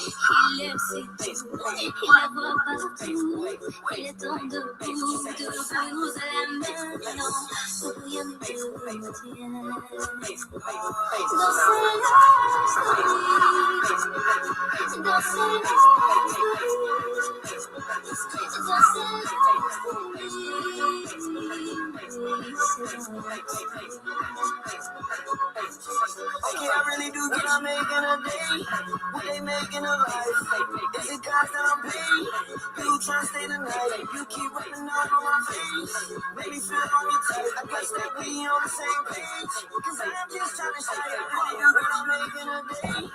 Il aime ses tours, il la voit partout. Il est temps de nous à la main. Non, pour rien ne tient. Dans Okay, I really do get I'm making a day. What they making a life? Is it guys that I'm paid? You trying to stay the night? You keep rubbing out on my face. Make me feel on your tight. I guess that we on the same page. Cause I'm just trying to say I really do get I'm making a day.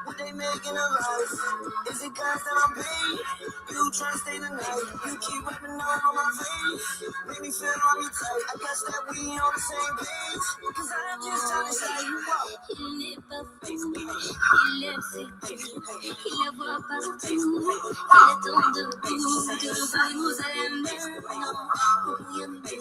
What they making a life? Is it guys that I'm paid? You trying to stay the night? You keep rubbing out on my face. Make me feel on your tight. I guess that we on the same page. Cause I'm just trying to say you up. il n'est pas fou, il aime ses tours, il la voit partout. Il est temps de nous à la main. Non, pour rien ne tient.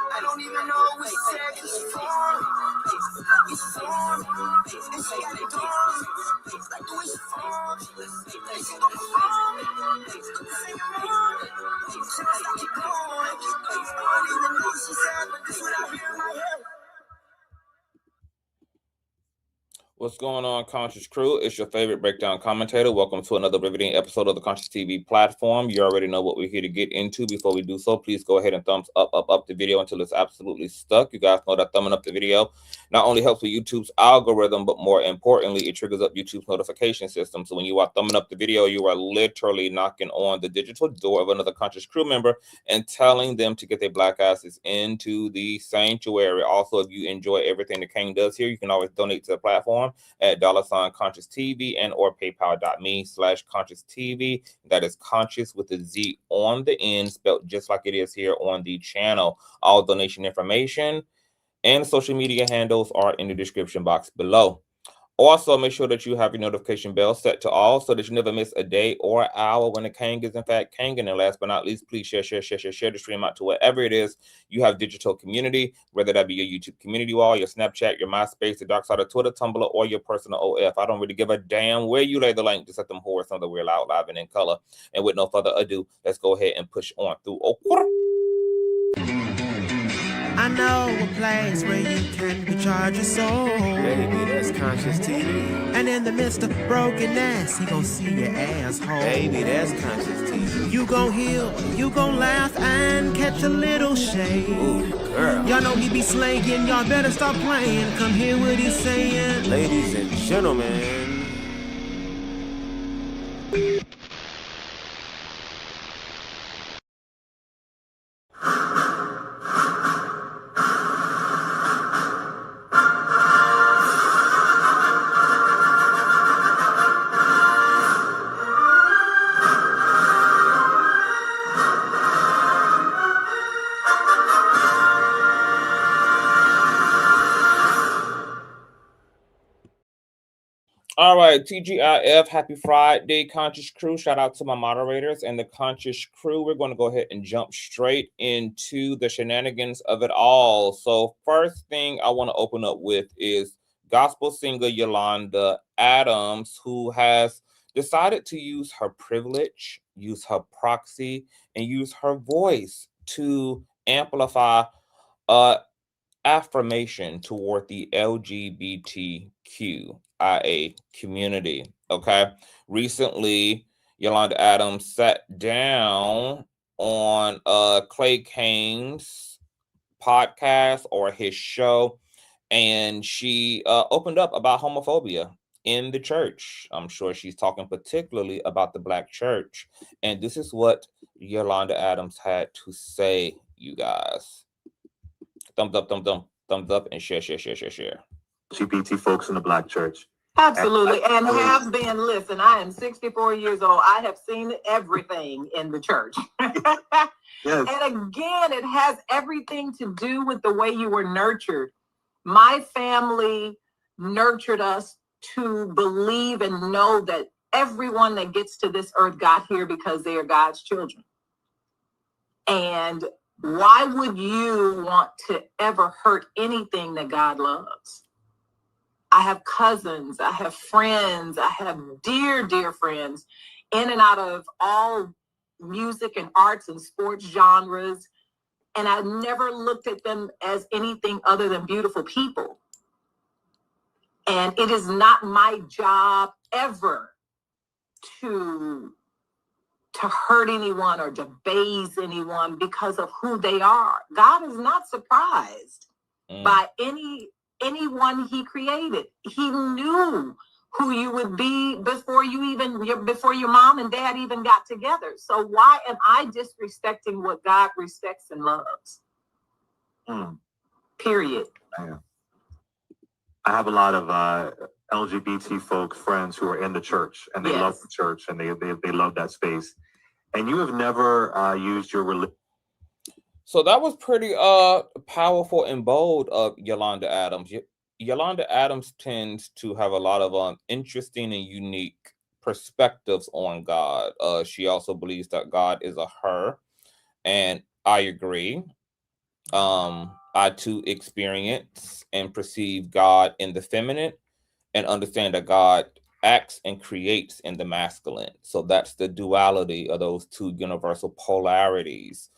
I don't even know which sex it's for. It's for. And she got it done. Like the way she falls. And she gon' perform. Sing along. She must not keep going. I don't even know what she said, but this is what I hear in my head. What's going on, Conscious Crew? It's your favorite breakdown commentator. Welcome to another riveting episode of the Consciouztv platform. You already know what we're here to get into. Before we do so, please go ahead and thumbs up the video until it's absolutely stuck. You guys know that thumbing up the video not only helps with YouTube's algorithm, but more importantly, it triggers up YouTube's notification system. So when you are thumbing up the video, you are literally knocking on the digital door of another Conscious Crew member and telling them to get their black asses into the sanctuary. Also, if you enjoy everything the King does here, you can always donate to the platform at $Consciouztv and or paypal.me/Consciouztv. That is conscious with a Z on the end, spelled just like it is here on the channel. All donation information and social media handles are in the description box below. Also, make sure that you have your notification bell set to all so that you never miss a day or hour when the King is in fact King. And last but not least, please share the stream out to whatever it is you have digital community, whether that be your YouTube community wall, your Snapchat, your MySpace, the dark side of Twitter, Tumblr, or your personal OF. I don't really give a damn where you lay the link. Just let them whores know that we're loud, live, and in color. And with no further ado, let's go ahead and push on through. I know a place where you can recharge your soul. Baby, that's Consciouztv. And in the midst of brokenness, he gon' see your asshole. Baby, that's Consciouztv. You gon' heal, you gon' laugh and catch a little shade. Ooh, girl. Y'all know he be slaying, y'all better stop playing. Come hear what he's saying. Ladies and gentlemen. All right, TGIF, happy Friday, Conscious Crew. Shout out to my moderators and the Conscious Crew. We're going to go ahead and jump straight into the shenanigans of it all. So first thing I want to open up with is gospel singer Yolanda Adams, who has decided to use her privilege, use her proxy, and use her voice to amplify affirmation toward the LGBTQIA community. Okay. Recently, Yolanda Adams sat down on Clay Kane's podcast or his show, and she opened up about homophobia in the church. I'm sure she's talking particularly about the Black church. And this is what Yolanda Adams had to say, you guys. Thumbs up, and share. LGBT folks in the Black church. Absolutely, and have been. Listen, I am 64 years old. I have seen everything in the church. Yes. And again, it has everything to do with the way you were nurtured. My family nurtured us to believe and know that everyone that gets to this earth got here because they are God's children. And why would you want to ever hurt anything that God loves? I have cousins, I have friends, I have dear, dear friends in and out of all music and arts and sports genres. And I never looked at them as anything other than beautiful people. And it is not my job ever to hurt anyone or to base anyone because of who they are. God is not surprised by anyone he created. He knew who you would be before your mom and dad even got together. So why am I disrespecting what God respects and loves? Period. I have a lot of LGBT folks, friends who are in the church, and they love the church, and they love that space. And you have never used your religion. So that was pretty powerful and bold of Yolanda Adams. Yolanda Adams tends to have a lot of interesting and unique perspectives on God. She also believes that God is a her, and I agree. I too experience and perceive God in the feminine and understand that God acts and creates in the masculine. So that's the duality of those two universal polarities.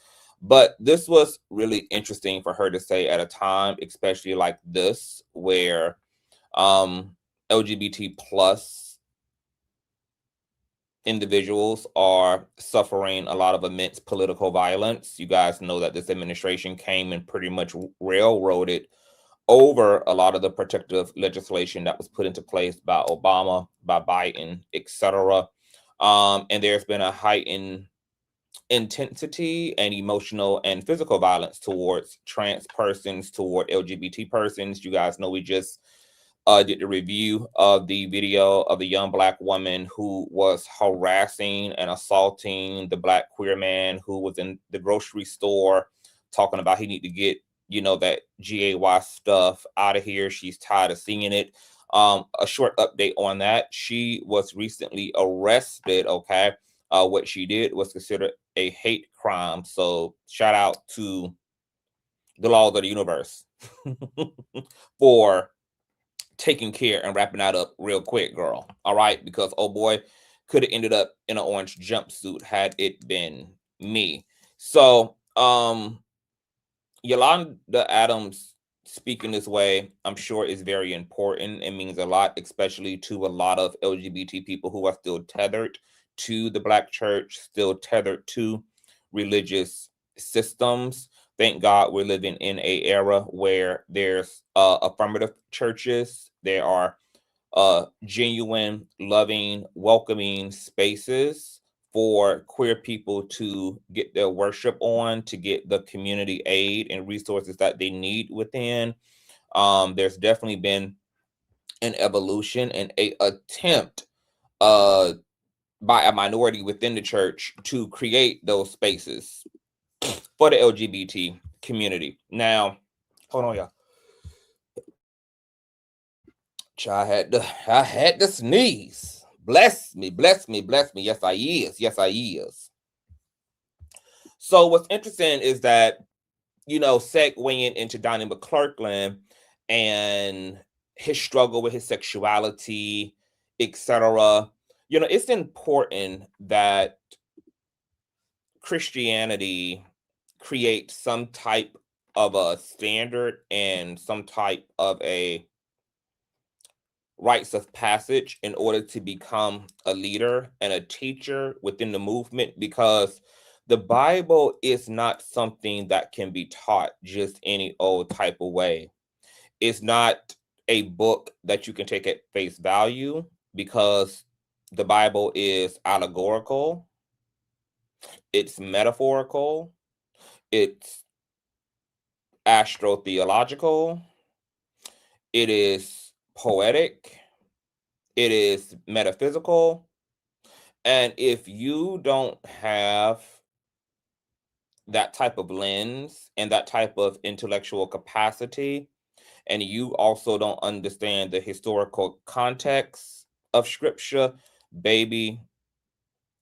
But this was really interesting for her to say at a time, especially like this, where LGBT plus individuals are suffering a lot of immense political violence. You guys know that this administration came and pretty much railroaded over a lot of the protective legislation that was put into place by Obama, by Biden, etc. And there's been a heightened intensity and emotional and physical violence towards trans persons, toward LGBT persons. You guys know we just did the review of the video of the young Black woman who was harassing and assaulting the Black queer man who was in the grocery store talking about he need to get, that GAY stuff out of here. She's tired of seeing it. A short update on that. She was recently arrested, okay? What she did was considered a hate crime. So shout out to the laws of the universe for taking care and wrapping that up real quick, girl. All right, because oh boy, could have ended up in an orange jumpsuit had it been me. So Yolanda Adams speaking this way, I'm sure is very important. It means a lot, especially to a lot of LGBT people who are still tethered to the Black church, still tethered to religious systems. Thank God we're living in an era where there's affirmative churches. There are genuine, loving, welcoming spaces for queer people to get their worship on, to get the community aid and resources that they need within. There's definitely been an evolution and an attempt by a minority within the church to create those spaces for the LGBT community. Now, hold on, y'all. I had to sneeze. Bless me, bless me, bless me. Yes, I is. Yes, I is. So what's interesting is that, segueing into Donnie McClurkin and his struggle with his sexuality, etc. It's important that Christianity creates some type of a standard and some type of a rites of passage in order to become a leader and a teacher within the movement, because the Bible is not something that can be taught just any old type of way. It's not a book that you can take at face value, because the Bible is allegorical, it's metaphorical, it's astrotheological, it is poetic, it is metaphysical. And if you don't have that type of lens and that type of intellectual capacity, and you also don't understand the historical context of scripture, baby,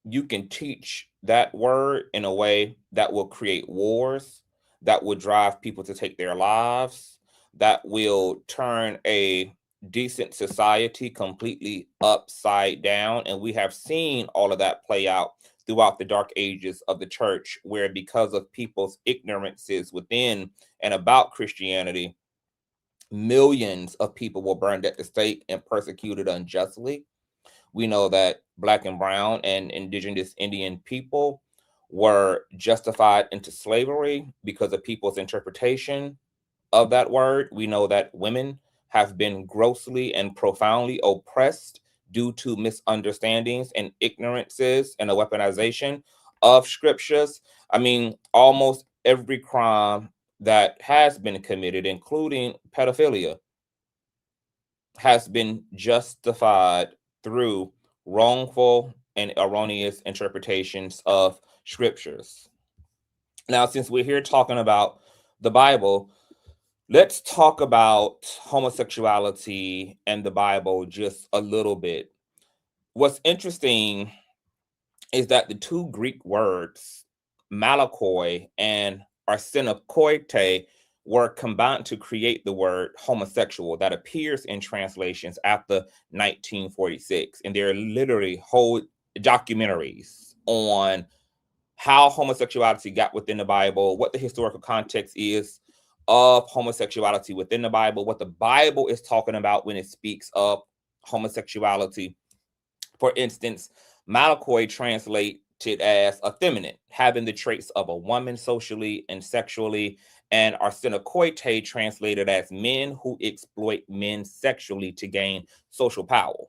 you can teach that word in a way that will create wars, that will drive people to take their lives, that will turn a decent society completely upside down. And we have seen all of that play out throughout the dark ages of the church, where because of people's ignorances within and about Christianity, millions of people were burned at the stake and persecuted unjustly. We know that Black and brown and indigenous Indian people were justified into slavery because of people's interpretation of that word. We know that women have been grossly and profoundly oppressed due to misunderstandings and ignorances and a weaponization of scriptures. I mean, almost every crime that has been committed, including pedophilia, has been justified through wrongful and erroneous interpretations of scriptures. Now, since we're here talking about the Bible, let's talk about homosexuality and the Bible just a little bit. What's interesting is that the two Greek words, malakoi and arsenokoite, were combined to create the word homosexual that appears in translations after 1946. And there are literally whole documentaries on how homosexuality got within the Bible, what the historical context is of homosexuality within the Bible, what the Bible is talking about when it speaks of homosexuality. For instance, malakoi translated as effeminate, having the traits of a woman socially and sexually, and arsenokoite translated as men who exploit men sexually to gain social power.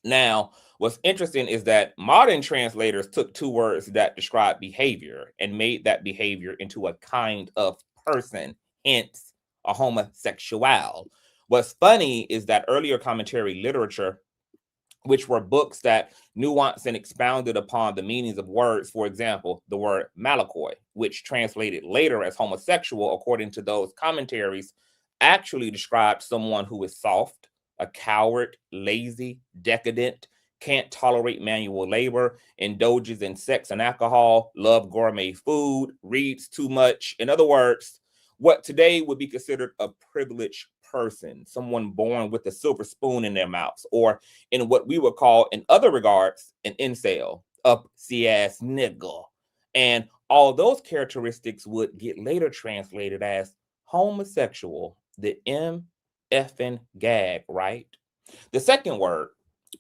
Now, what's interesting is that modern translators took two words that describe behavior and made that behavior into a kind of person, hence a homosexual. What's funny is that earlier commentary literature, which were books that nuanced and expounded upon the meanings of words. For example, the word malakoi, which translated later as homosexual, according to those commentaries, actually described someone who is soft, a coward, lazy, decadent, can't tolerate manual labor, indulges in sex and alcohol, love gourmet food, reads too much. In other words, what today would be considered a privileged person, someone born with a silver spoon in their mouths, or in what we would call in other regards, an incel, upsy-ass nigga. And all those characteristics would get later translated as homosexual, the M effing gag, right? The second word,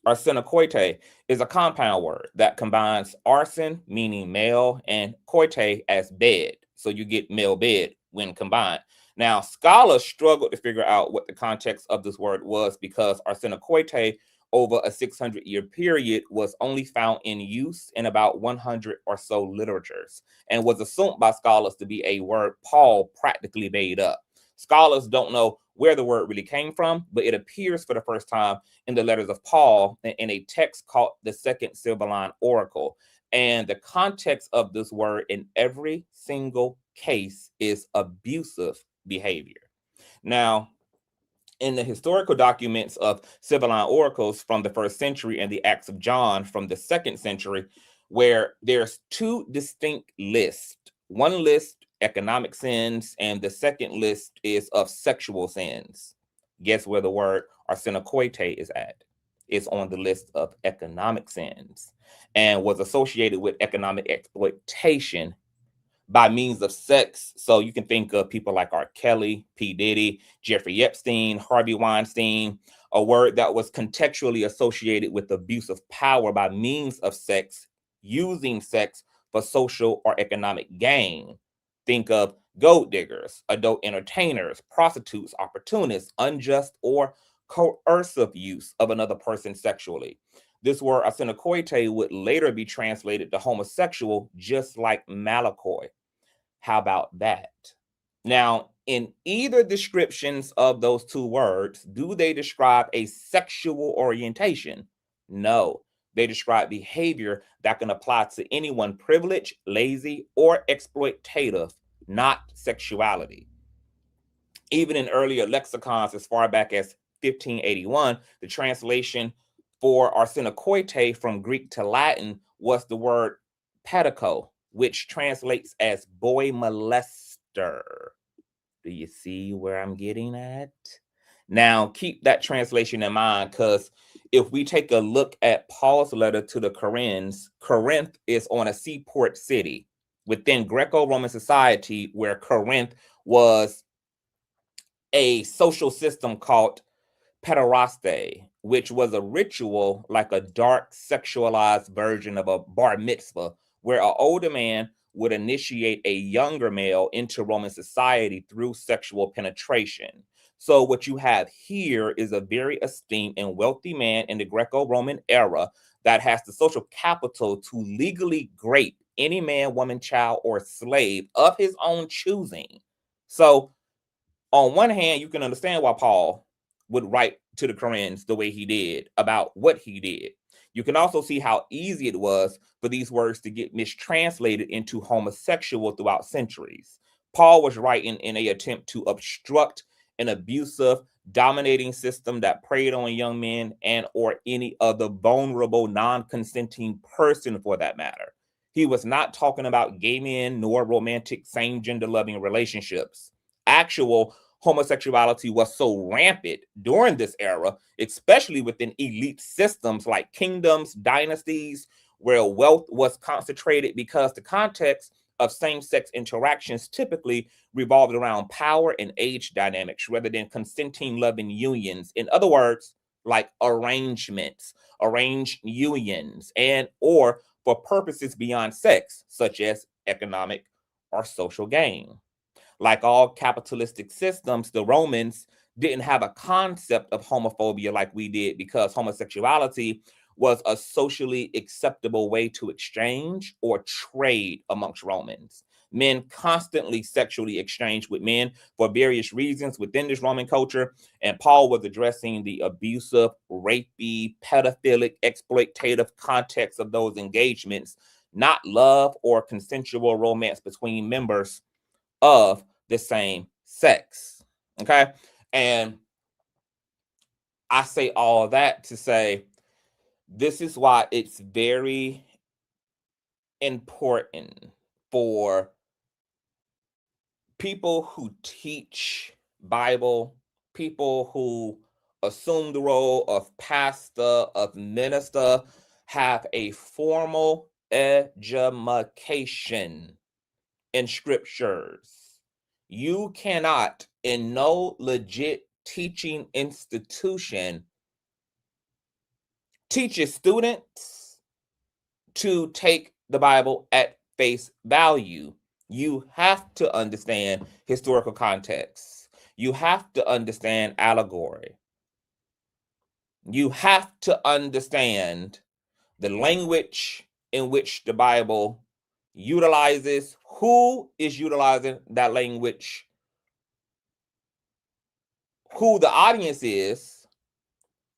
arsenokoite, is a compound word that combines arsen, meaning male, and koite as bed. So you get male bed when combined. Now, scholars struggled to figure out what the context of this word was because arsenokoite over a 600-year period was only found in use in about 100 or so literatures and was assumed by scholars to be a word Paul practically made up. Scholars don't know where the word really came from, but it appears for the first time in the letters of Paul in a text called the Second Sibylline Oracle. And the context of this word in every single case is abusive behavior. Now, in the historical documents of Sibylline oracles from the 1st century and the Acts of John from the 2nd century, where there's two distinct lists. One list, economic sins, and the second list is of sexual sins. Guess where the word arsenokoite is at? It's on the list of economic sins and was associated with economic exploitation by means of sex. So you can think of people like R. Kelly, P. Diddy, Jeffrey Epstein, Harvey Weinstein, a word that was contextually associated with abuse of power by means of sex, using sex for social or economic gain. Think of gold diggers, adult entertainers, prostitutes, opportunists, unjust or coercive use of another person sexually. This word arsenokoite would later be translated to homosexual, just like malakoi. How about that? Now, in either descriptions of those two words, do they describe a sexual orientation? No, they describe behavior that can apply to anyone privileged, lazy, or exploitative, not sexuality. Even in earlier lexicons, as far back as 1581, the translation for arsenokoitai from Greek to Latin was the word pedico, which translates as boy molester. Do you see where I'm getting at? Now, keep that translation in mind, because if we take a look at Paul's letter to the Corinthians, Corinth is on a seaport city within Greco-Roman society, where Corinth was a social system called pederasty, which was a ritual like a dark sexualized version of a bar mitzvah, where an older man would initiate a younger male into Roman society through sexual penetration. So what you have here is a very esteemed and wealthy man in the Greco-Roman era that has the social capital to legally grape any man, woman, child, or slave of his own choosing. So on one hand, you can understand why Paul would write to the Corinthians the way he did about what he did. You can also see how easy it was for these words to get mistranslated into homosexual throughout centuries. Paul was writing in an attempt to obstruct an abusive, dominating system that preyed on young men and or any other vulnerable, non-consenting person for that matter. He was not talking about gay men nor romantic, same-gender loving relationships. Actual homosexuality was so rampant during this era, especially within elite systems like kingdoms, dynasties, where wealth was concentrated, because the context of same-sex interactions typically revolved around power and age dynamics rather than consenting loving unions. In other words, like arrangements, arranged unions, and or for purposes beyond sex, such as economic or social gain. Like all capitalistic systems, the Romans didn't have a concept of homophobia like we did, because homosexuality was a socially acceptable way to exchange or trade amongst Romans. Men constantly sexually exchanged with men for various reasons within this Roman culture, and Paul was addressing the abusive, rapey, pedophilic, exploitative context of those engagements, not love or consensual romance between members of the same sex. Okay. And I say all that to say, this is why it's very important for people who teach Bible, people who assume the role of pastor, of minister, have a formal education in scriptures. You cannot, in no legit teaching institution, teach your students to take the Bible at face value. You have to understand historical context. You have to understand allegory. You have to understand the language in which the Bible utilizes, who is utilizing that language, who the audience is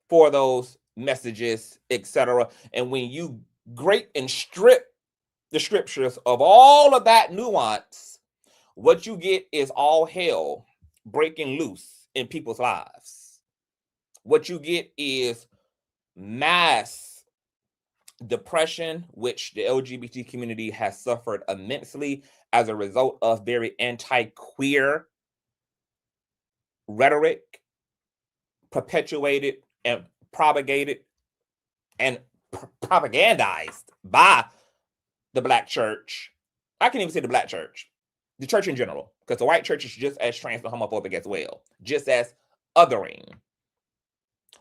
for those messages, etc. And when you grate and strip the scriptures of all of that nuance, what you get is all hell breaking loose in people's lives. What you get is mass depression, which the LGBT community has suffered immensely as a result of very anti-queer rhetoric perpetuated and propagated and propagandized by the Black church. I can't even say the Black church, the church in general, because the white church is just as trans and homophobic as well, just as othering.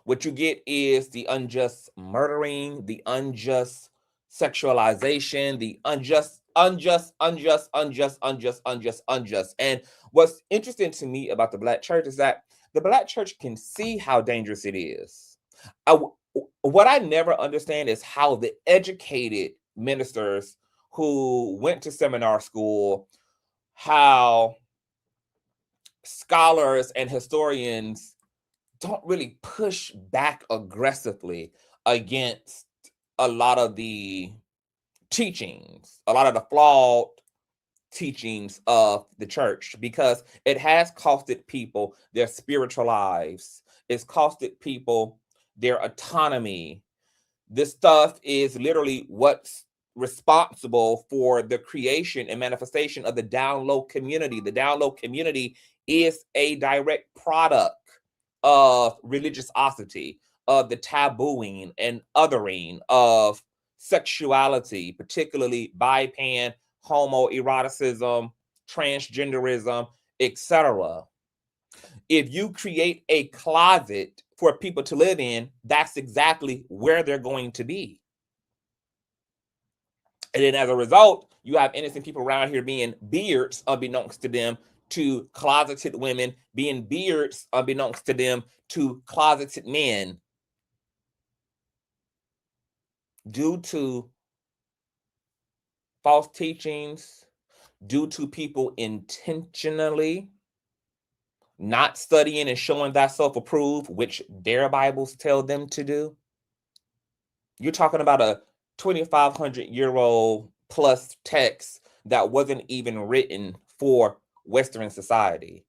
What you get is the unjust murdering, the unjust sexualization, the unjust. And what's interesting to me about the Black church is that the Black church can see how dangerous it is. What I never understand is how the educated ministers who went to seminar school, how scholars and historians don't really push back aggressively against a lot of the teachings, a lot of the flawed teachings of the church, because it has costed people their spiritual lives. It's costed people their autonomy. This stuff is literally what's responsible for the creation and manifestation of the down low community. The down low community is a direct product of religiosity, of the tabooing and othering of sexuality, particularly bi-pan, homoeroticism, transgenderism, etc. If you create a closet for people to live in, that's exactly where they're going to be. And then as a result, you have innocent people around here being beards unbeknownst to them, to closeted women being beards unbeknownst to them, to closeted men, due to false teachings, due to people intentionally not studying and showing thyself approved, which their Bibles tell them to do. You're talking about a 2,500-year-old plus text that wasn't even written for Western society,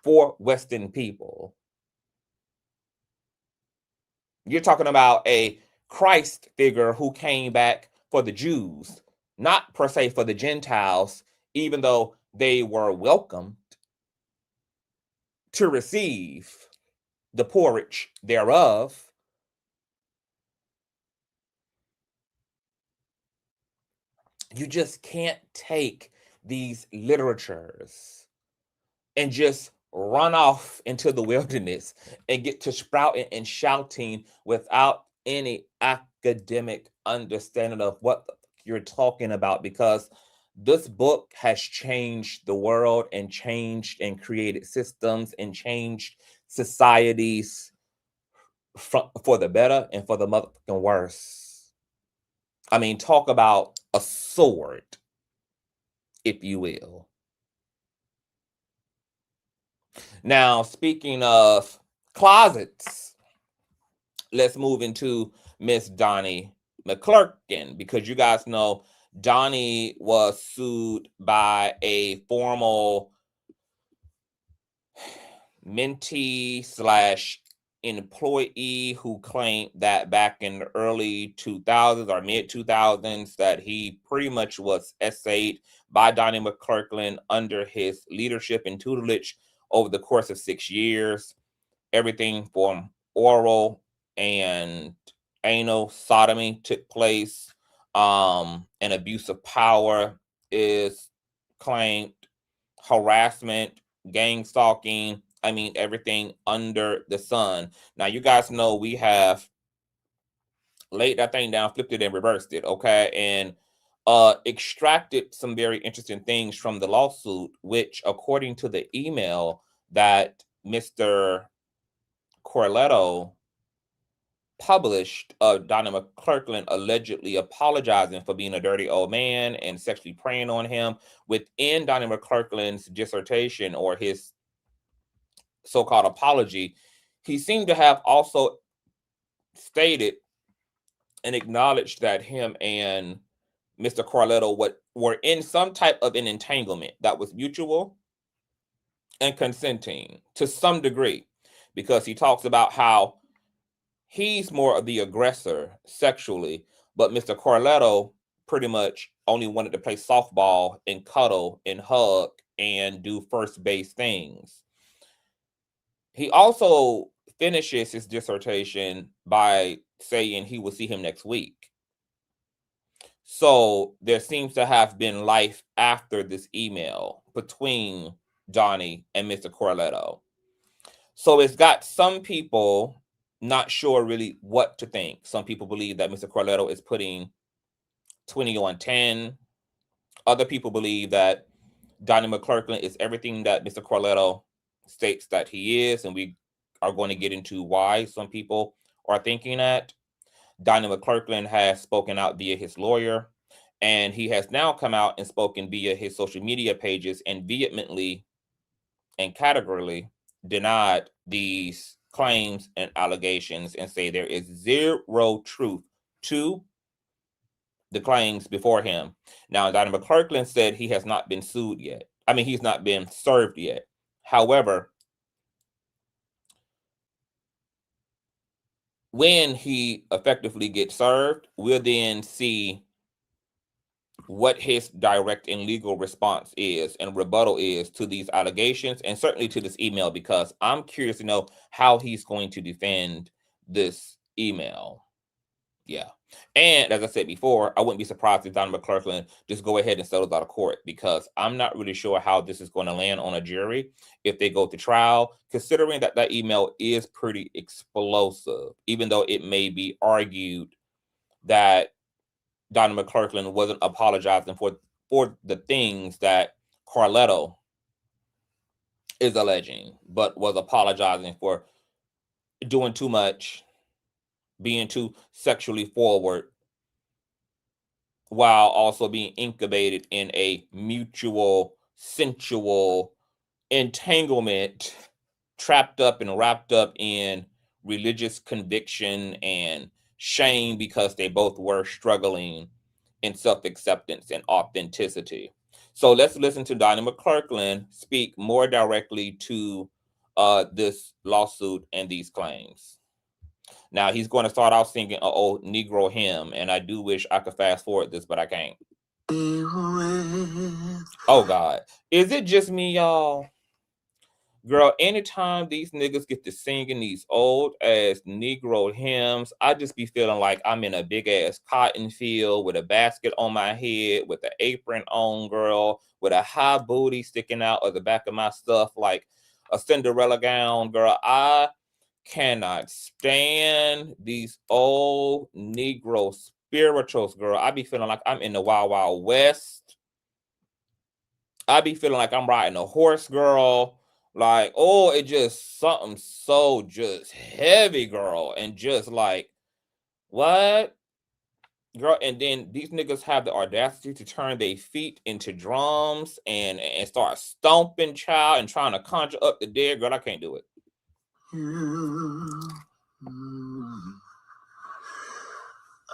for Western people. You're talking about a Christ figure who came back for the Jews, not per se for the Gentiles, even though they were welcomed to receive the porridge thereof. You just can't take these literatures and just run off into the wilderness and get to sprouting and shouting without any academic understanding of what you're talking about, because this book has changed the world and changed and created systems and changed societies for the better and for the motherfucking worse. I mean, talk about a sword, if you will. Now, speaking of closets, let's move into Miss Donnie McClurkin, because you guys know Donnie was sued by a formal mentee slash employee who claimed that back in the early 2000s or mid 2000s that he pretty much was essayed by Donnie McClurkin under his leadership and tutelage over the course of 6 years. Everything from oral and anal sodomy took place. An abuse of power is claimed, harassment, gang stalking. I mean, everything under the sun. Now, you guys know we have laid that thing down, flipped it, and reversed it, okay? And extracted some very interesting things from the lawsuit, which, according to the email that Mr. Corletto published of Donnie McClurkin allegedly apologizing for being a dirty old man and sexually preying on him, within Donnie McClurkin's dissertation or his so-called apology, he seemed to have also stated and acknowledged that him and Mr. Corletto were in some type of an entanglement that was mutual and consenting to some degree, because he talks about how he's more of the aggressor sexually, but Mr. Corletto pretty much only wanted to play softball and cuddle and hug and do first base things. He also finishes his dissertation by saying he will see him next week. So there seems to have been life after this email between Donnie and Mr. Corletto. So it's got some people not sure really what to think. Some people believe that Mr. Corletto is putting 20 on 10. Other people believe that Donnie McClurkin is everything that Mr. Corletto states that he is, and we are going to get into why some people are thinking that. Donnie McClurkin has spoken out via his lawyer, and he has now come out and spoken via his social media pages and vehemently and categorically denied these claims and allegations and say there is zero truth to the claims before him. Now, Donnie McClurkin said he has not been sued yet. I mean, he's not been served yet. However, when he effectively gets served, we'll then see what his direct and legal response is and rebuttal is to these allegations, and certainly to this email, because I'm curious to know how he's going to defend this email. Yeah. And as I said before, I wouldn't be surprised if Donnie McClurkin just go ahead and settle out of court, because I'm not really sure how this is going to land on a jury if they go to trial, considering that that email is pretty explosive, even though it may be argued that Donnie McClurkin wasn't apologizing for the things that Carletto is alleging, but was apologizing for doing too much, being too sexually forward, while also being incubated in a mutual sensual entanglement, trapped up and wrapped up in religious conviction and shame, because they both were struggling in self-acceptance and authenticity. So let's listen to Donnie McClurkin speak more directly to this lawsuit and these claims. Now, he's going to start out singing an old Negro hymn, and I do wish I could fast forward this, but I can't. Oh, God. Is it just me, y'all? Girl, anytime these niggas get to singing these old-ass Negro hymns, I just be feeling like I'm in a big-ass cotton field with a basket on my head, with an apron on, girl, with a high booty sticking out of the back of my stuff like a Cinderella gown, girl. I cannot stand these old Negro spirituals, girl. I be feeling like I'm in the Wild Wild West. I be feeling like I'm riding a horse, girl. Like, oh, it just something so just heavy, girl. And just like, what? Girl, and then these niggas have the audacity to turn their feet into drums and start stomping, child, and trying to conjure up the dead. Girl, I can't do it.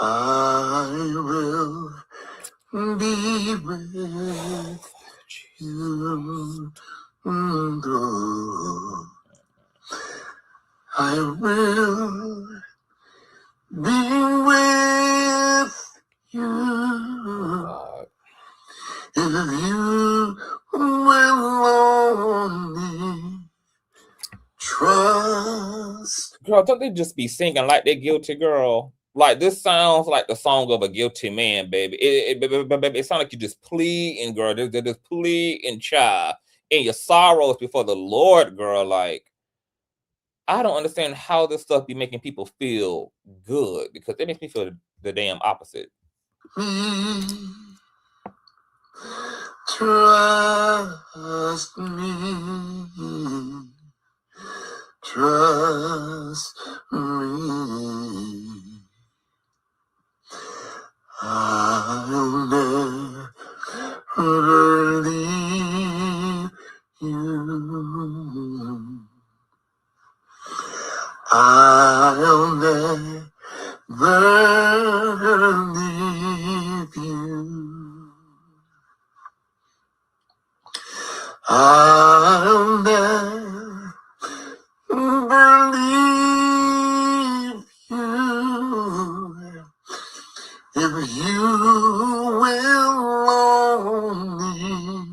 I will be with you. I will be with you. If you will only trust. Girl, don't they just be singing like they're guilty, girl? Like, this sounds like the song of a guilty man, baby. It sounds like you just pleading, girl. They're just pleading, child, in your sorrows before the Lord, girl. Like, I don't understand how this stuff be making people feel good, because it makes me feel the damn opposite. Trust me. Trust me. I'll never leave you. I'll never leave you. I'll never leave you. If you will only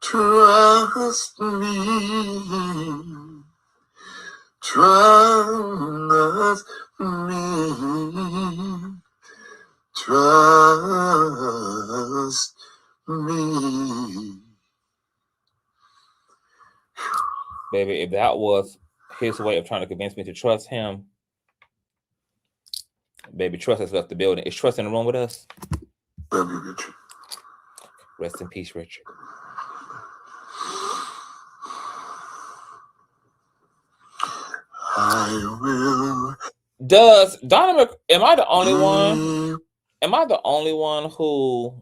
trust me. Trust me. Trust me. Baby, if that was his way of trying to convince me to trust him, baby, Trust has left the building. Is Trust in the room with us? Love you, Richard. Rest in peace, Richard. I will. Does Donnie am I the only one? Am I the only one who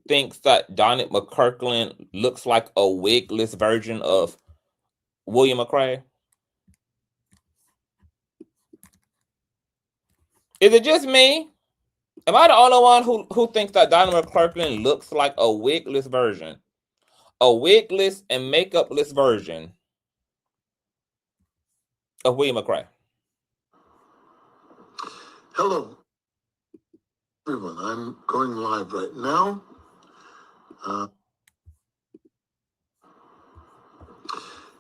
thinks that Donnie McClurkin looks like a wigless version of William McRae? Is it just me? Am I the only one who thinks that Donnie McClurkin looks like a wigless version? A wigless and makeupless version of William McRae. Hello, everyone. I'm going live right now.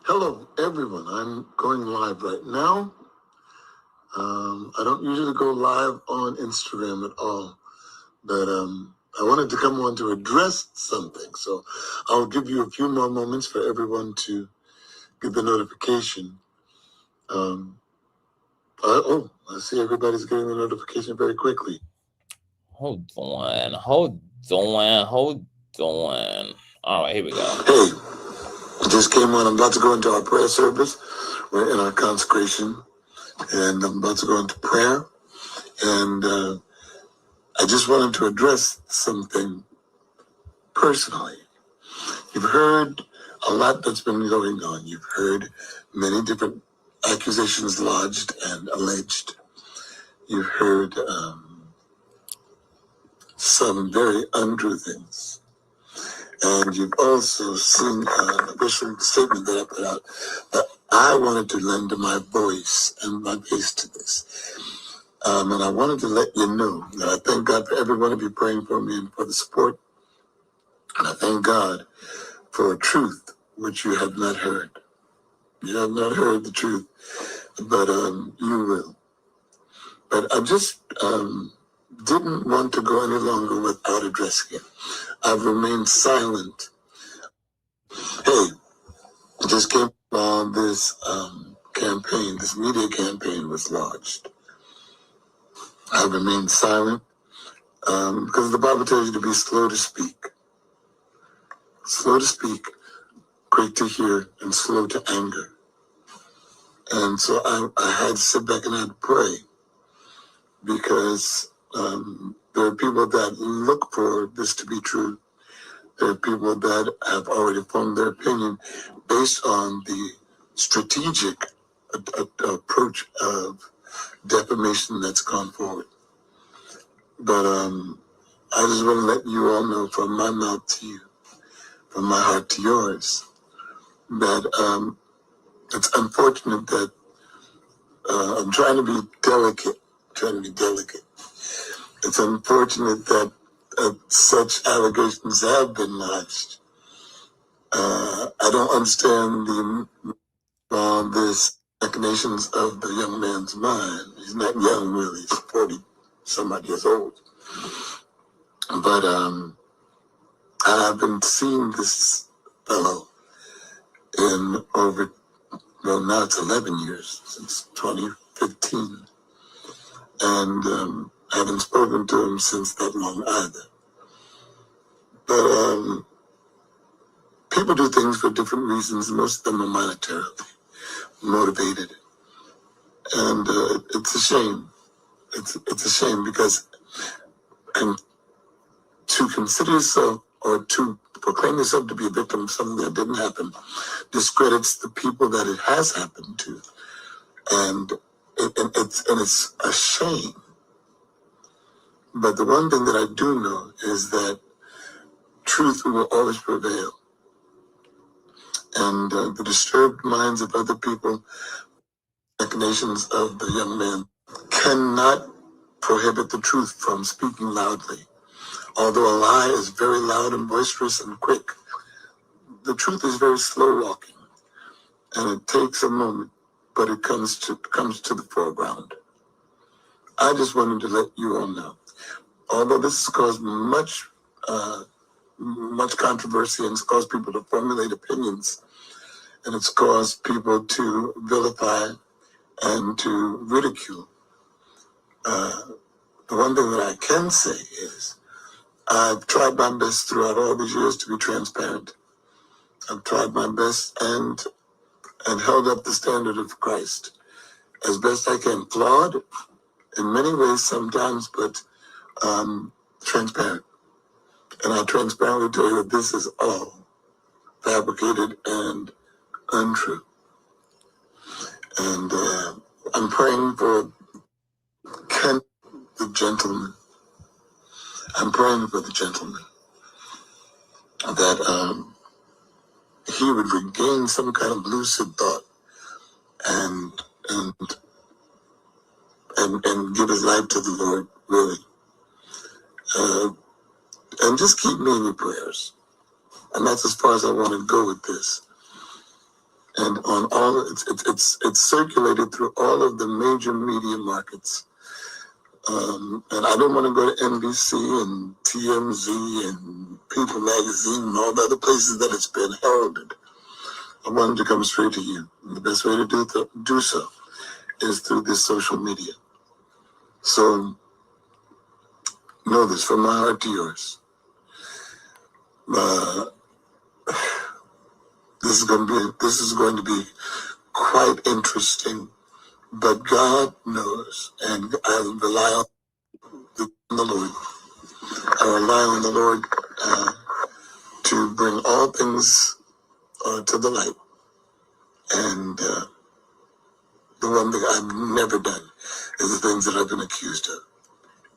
Hello, everyone. I'm going live right now. I don't usually go live on Instagram at all, but I wanted to come on to address something. So I'll give you a few more moments for everyone to get the notification. I see everybody's getting the notification very quickly. Hold on. All right, here we go. Hey, just came on. I'm about to go into our prayer service. We're in our consecration, and I'm about to go into prayer. And I just wanted to address something personally. You've heard a lot that's been going on. You've heard many different accusations lodged and alleged. You've heard some very untrue things. And you've also seen an official statement that I put out that I wanted to lend my voice and my face to this. And I wanted to let you know that I thank God for every one of you praying for me and for the support. And I thank God for a truth which you have not heard. You have not heard the truth, but you will. But I just didn't want to go any longer without addressing it. I've remained silent. Hey, just came on this campaign, this media campaign was launched. I've remained silent because the Bible tells you to be slow to speak. Slow to speak, quick to hear, and slow to anger. And so I had to sit back and I had to pray because there are people that look for this to be true. There are people that have already formed their opinion based on the strategic approach of defamation that's gone forward. But I just want to let you all know from my mouth to you, from my heart to yours, that it's unfortunate that I'm trying to be delicate. It's unfortunate that such allegations have been lodged. I don't understand this machinations of the young man's mind. He's not young, really. He's 40-some-odd years old. But I haven't seen this fellow in over, well, now it's 11 years, since 2015. And I haven't spoken to him since that long either. But people do things for different reasons. Most of them are monetarily motivated. And it's a shame. It's a shame because to consider yourself or to proclaim yourself to be a victim of something that didn't happen discredits the people that it has happened to. And it's a shame. But the one thing that I do know is that truth will always prevail. And the disturbed minds of other people, machinations of the young man, cannot prohibit the truth from speaking loudly. Although a lie is very loud and boisterous and quick, the truth is very slow walking. And it takes a moment, but it comes to the foreground. I just wanted to let you all know. Although this has caused much controversy and it's caused people to formulate opinions and it's caused people to vilify and to ridicule. The one thing that I can say is I've tried my best throughout all these years to be transparent. I've tried my best and held up the standard of Christ as best I can. Flawed in many ways sometimes, but transparent. And I transparently tell you that this is all fabricated and untrue. And I'm praying for gentleman. I'm praying for the gentleman that he would regain some kind of lucid thought and give his life to the Lord, really. And just keep me in your prayers. And that's as far as I want to go with this. And on all, it's circulated through all of the major media markets. And I don't want to go to NBC and TMZ and People Magazine and all the other places that it's been heralded. I wanted to come straight to you. And the best way to do so is through this social media. So know this from my heart to yours. This is going to be quite interesting, but God knows, and I rely on the Lord. I rely on the Lord to bring all things to the light. And the one thing I've never done is the things that I've been accused of.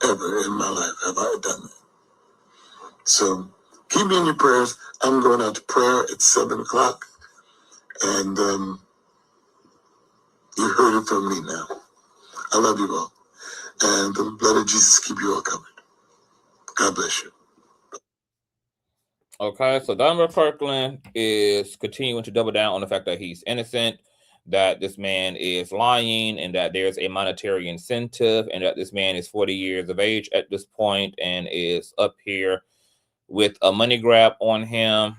Ever in my life have I done that. So keep me in your prayers. I'm going out to prayer at 7 o'clock. And you heard it from me now. I love you all. And the blood of Jesus keep you all covered. God bless you. Okay, so Donnie McClurkin is continuing to double down on the fact that he's innocent, that this man is lying, and that there's a monetary incentive, and that this man is 40 years of age at this point and is up here with a money grab on him.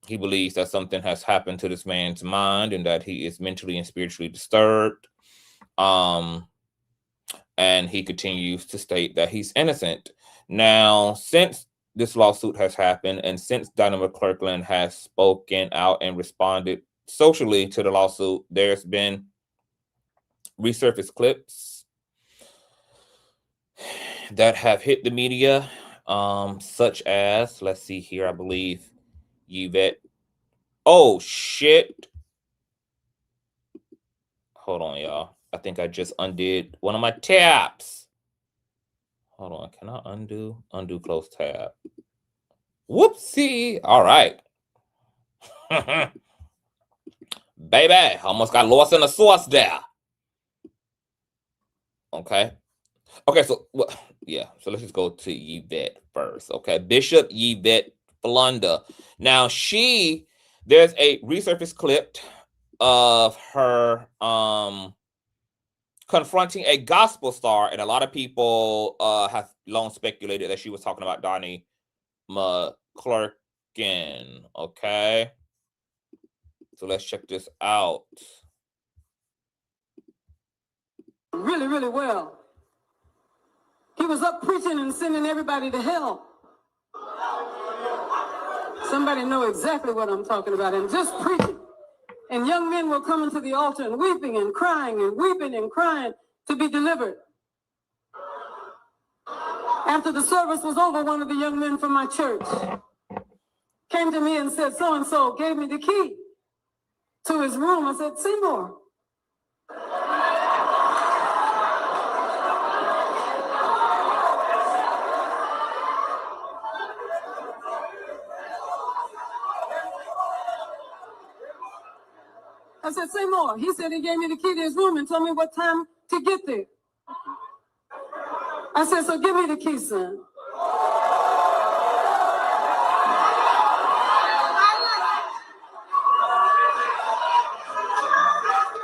He believes that something has happened to this man's mind and that he is mentally and spiritually disturbed. And he continues to state that he's innocent. Now, since this lawsuit has happened and since Donnie McClurkin has spoken out and responded socially to the lawsuit, there's been resurfaced clips that have hit the media, such as, let's see here, I believe Yvette. Oh, shit. Hold on, y'all. I think I just undid one of my tabs. Hold on. Can I undo? Undo close tab. Whoopsie. All right. Baby, almost got lost in the sauce there. Okay. Okay, so, yeah. So let's just go to Yvette first. Okay. Bishop Yvette Flunder. Now, there's a resurfaced clip of her confronting a gospel star, and a lot of people have long speculated that she was talking about Donnie McClurkin. Okay, so let's check this out. Really, really well. He was up preaching and sending everybody to hell. Somebody know exactly what I'm talking about, and just preaching. And young men were coming to the altar and weeping and crying to be delivered. After the service was over, one of the young men from my church came to me and said, so-and-so gave me the key to his room. I said, Seymour. I said, say more. He said he gave me the key to his room and told me what time to get there. I said, so give me the key, son.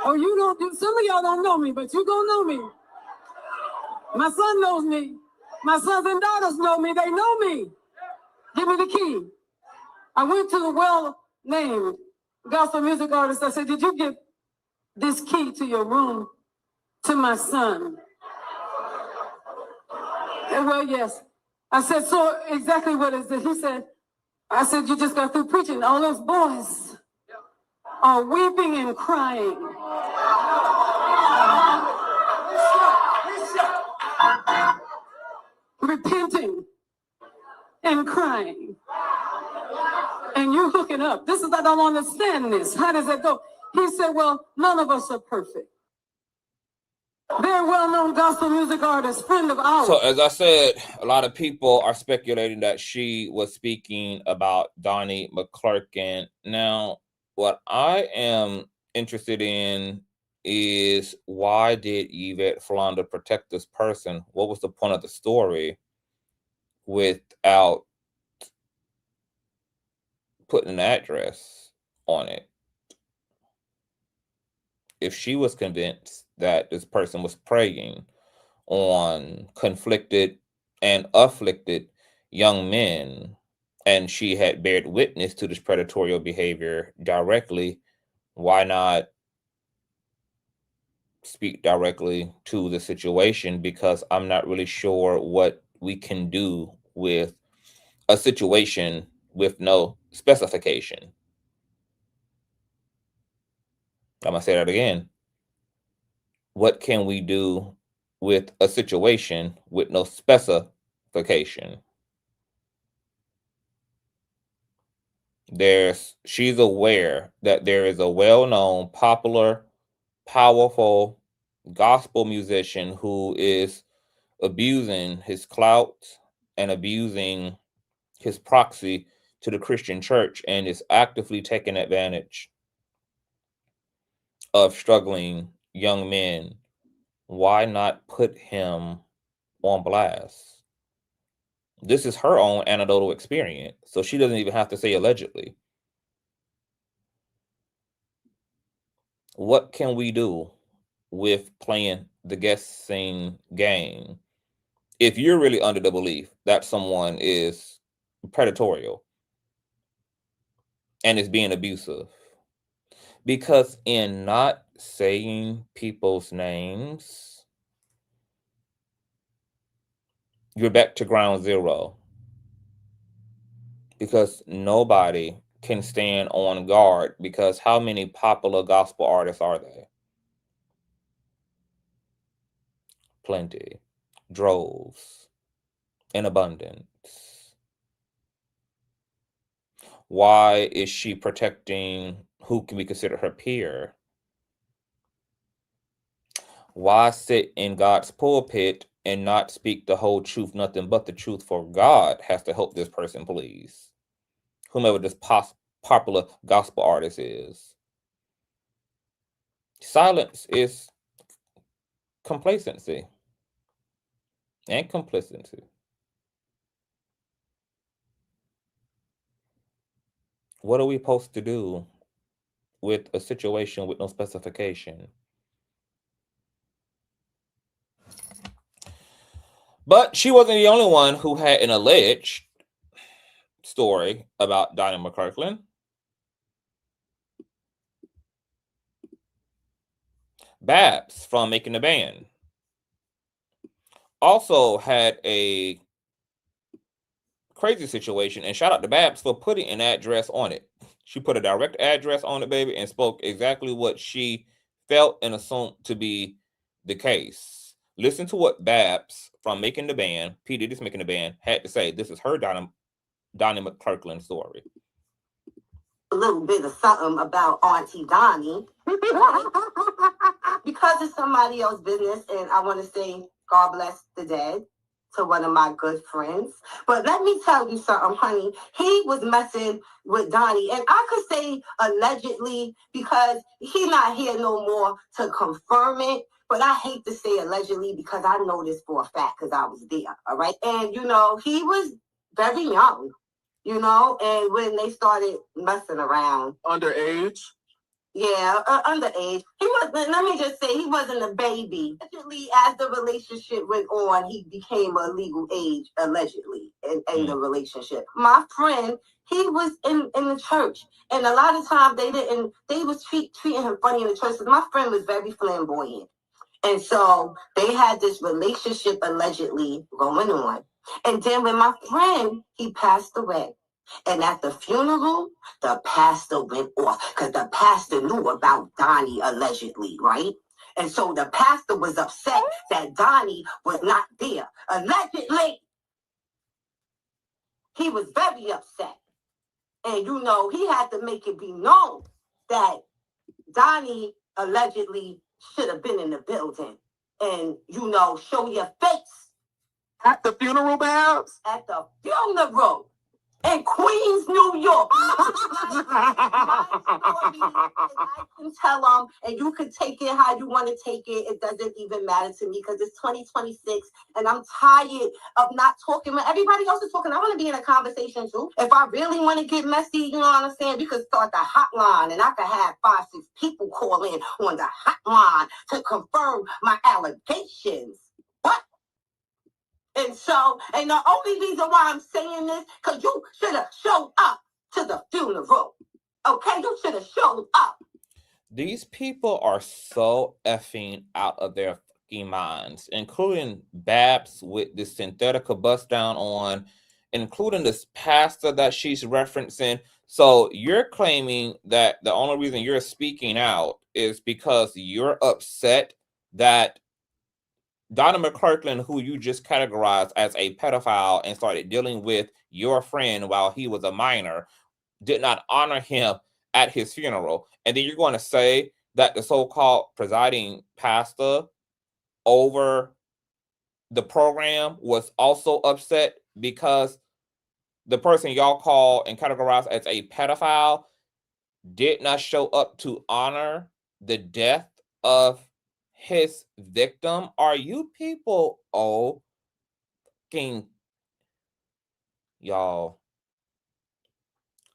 Oh, some of y'all don't know me, but you gonna know me. My son knows me. My sons and daughters know me. They know me. Give me the key. I went to the well-named gospel music artist. I said, did you give this key to your room to my son? And well, yes. I said, so exactly what is it? He said, I said, you just got through preaching. All those boys are weeping and crying. Repenting and crying. And you're hooking up. This is, I don't understand this. How does that go? He said, well, none of us are perfect. Very well-known gospel music artist, friend of ours. So as I said, a lot of people are speculating that she was speaking about Donnie McClurkin. Now, what I am interested in is, why did Yvette Flonda protect this person? What was the point of the story without putting an address on it? If she was convinced that this person was preying on conflicted and afflicted young men, and she had bared witness to this predatory behavior directly, why not speak directly to the situation? Because I'm not really sure what we can do with a situation with no specification. I'm gonna say that again. What can we do with a situation with no specification? She's aware that there is a well-known, popular, powerful gospel musician who is abusing his clout and abusing his proxy to the Christian church, and is actively taking advantage of struggling young men. Why not put him on blast? This is her own anecdotal experience, so she doesn't even have to say allegedly. What can we do with playing the guessing game if you're really under the belief that someone is predatory and is being abusive? Because in not saying people's names, you're back to ground zero. Because nobody can stand on guard, because how many popular gospel artists are there? Plenty. Droves. In abundance. Why is she protecting who can be considered her peer? Why sit in God's pulpit and not speak the whole truth, nothing but the truth? For God has to help this person, please. Whomever this popular gospel artist is. Silence is complacency and complacency. What are we supposed to do with a situation with no specification? But she wasn't the only one who had an alleged story about Donnie McClurkin. Babs from Making the Band also had a crazy situation, and shout out to Babs for putting an address on it. She put a direct address on it, baby, and spoke exactly what she felt and assumed to be the case. Listen to what Babs from Making the Band, P. Diddy's Making the Band, had to say. This is her Donnie McClurkin story. A little bit of something about Auntie Donnie because it's somebody else's business, and I want to say God bless the dead to one of my good friends. But let me tell you something, honey. He was messing with Donnie, and I could say allegedly because he's not here no more to confirm it. But I hate to say allegedly because I know this for a fact because I was there. All right, and you know he was very young. You know, and when they started messing around. Underage? Yeah, underage. He wasn't, let me just say, he wasn't a baby. Allegedly, as the relationship went on, he became a legal age, allegedly, in the relationship. My friend, he was in the church. And a lot of times they was treating him funny in the church. My friend was very flamboyant. And so they had this relationship allegedly going on. And then when my friend, he passed away. And at the funeral, the pastor went off because the pastor knew about Donnie allegedly, right? And so the pastor was upset that Donnie was not there. Allegedly, he was very upset. And, you know, he had to make it be known that Donnie allegedly should have been in the building. and, you know, show your face. At the funeral, Babs? At the funeral. In Queens, New York. I can tell them, and you can take it how you want to take it. It doesn't even matter to me because it's 2026, and I'm tired of not talking when everybody else is talking. I want to be in a conversation too. If I really want to get messy, you know what I'm saying? We could start the hotline, and I could have 5, 6 people call in on the hotline to confirm my allegations. What? And so, and the only reason why I'm saying this, because you should have showed up to the funeral. Okay? You should have showed up. These people are so effing out of their fucking minds, including Babs with the Synthetica bust down on, including this pastor that she's referencing. So you're claiming that the only reason you're speaking out is because you're upset that Donnie McClurkin, who you just categorized as a pedophile and started dealing with your friend while he was a minor, did not honor him at his funeral. And then you're going to say that the so-called presiding pastor over the program was also upset because the person y'all call and categorize as a pedophile did not show up to honor the death of his victim. Are you people fucking y'all?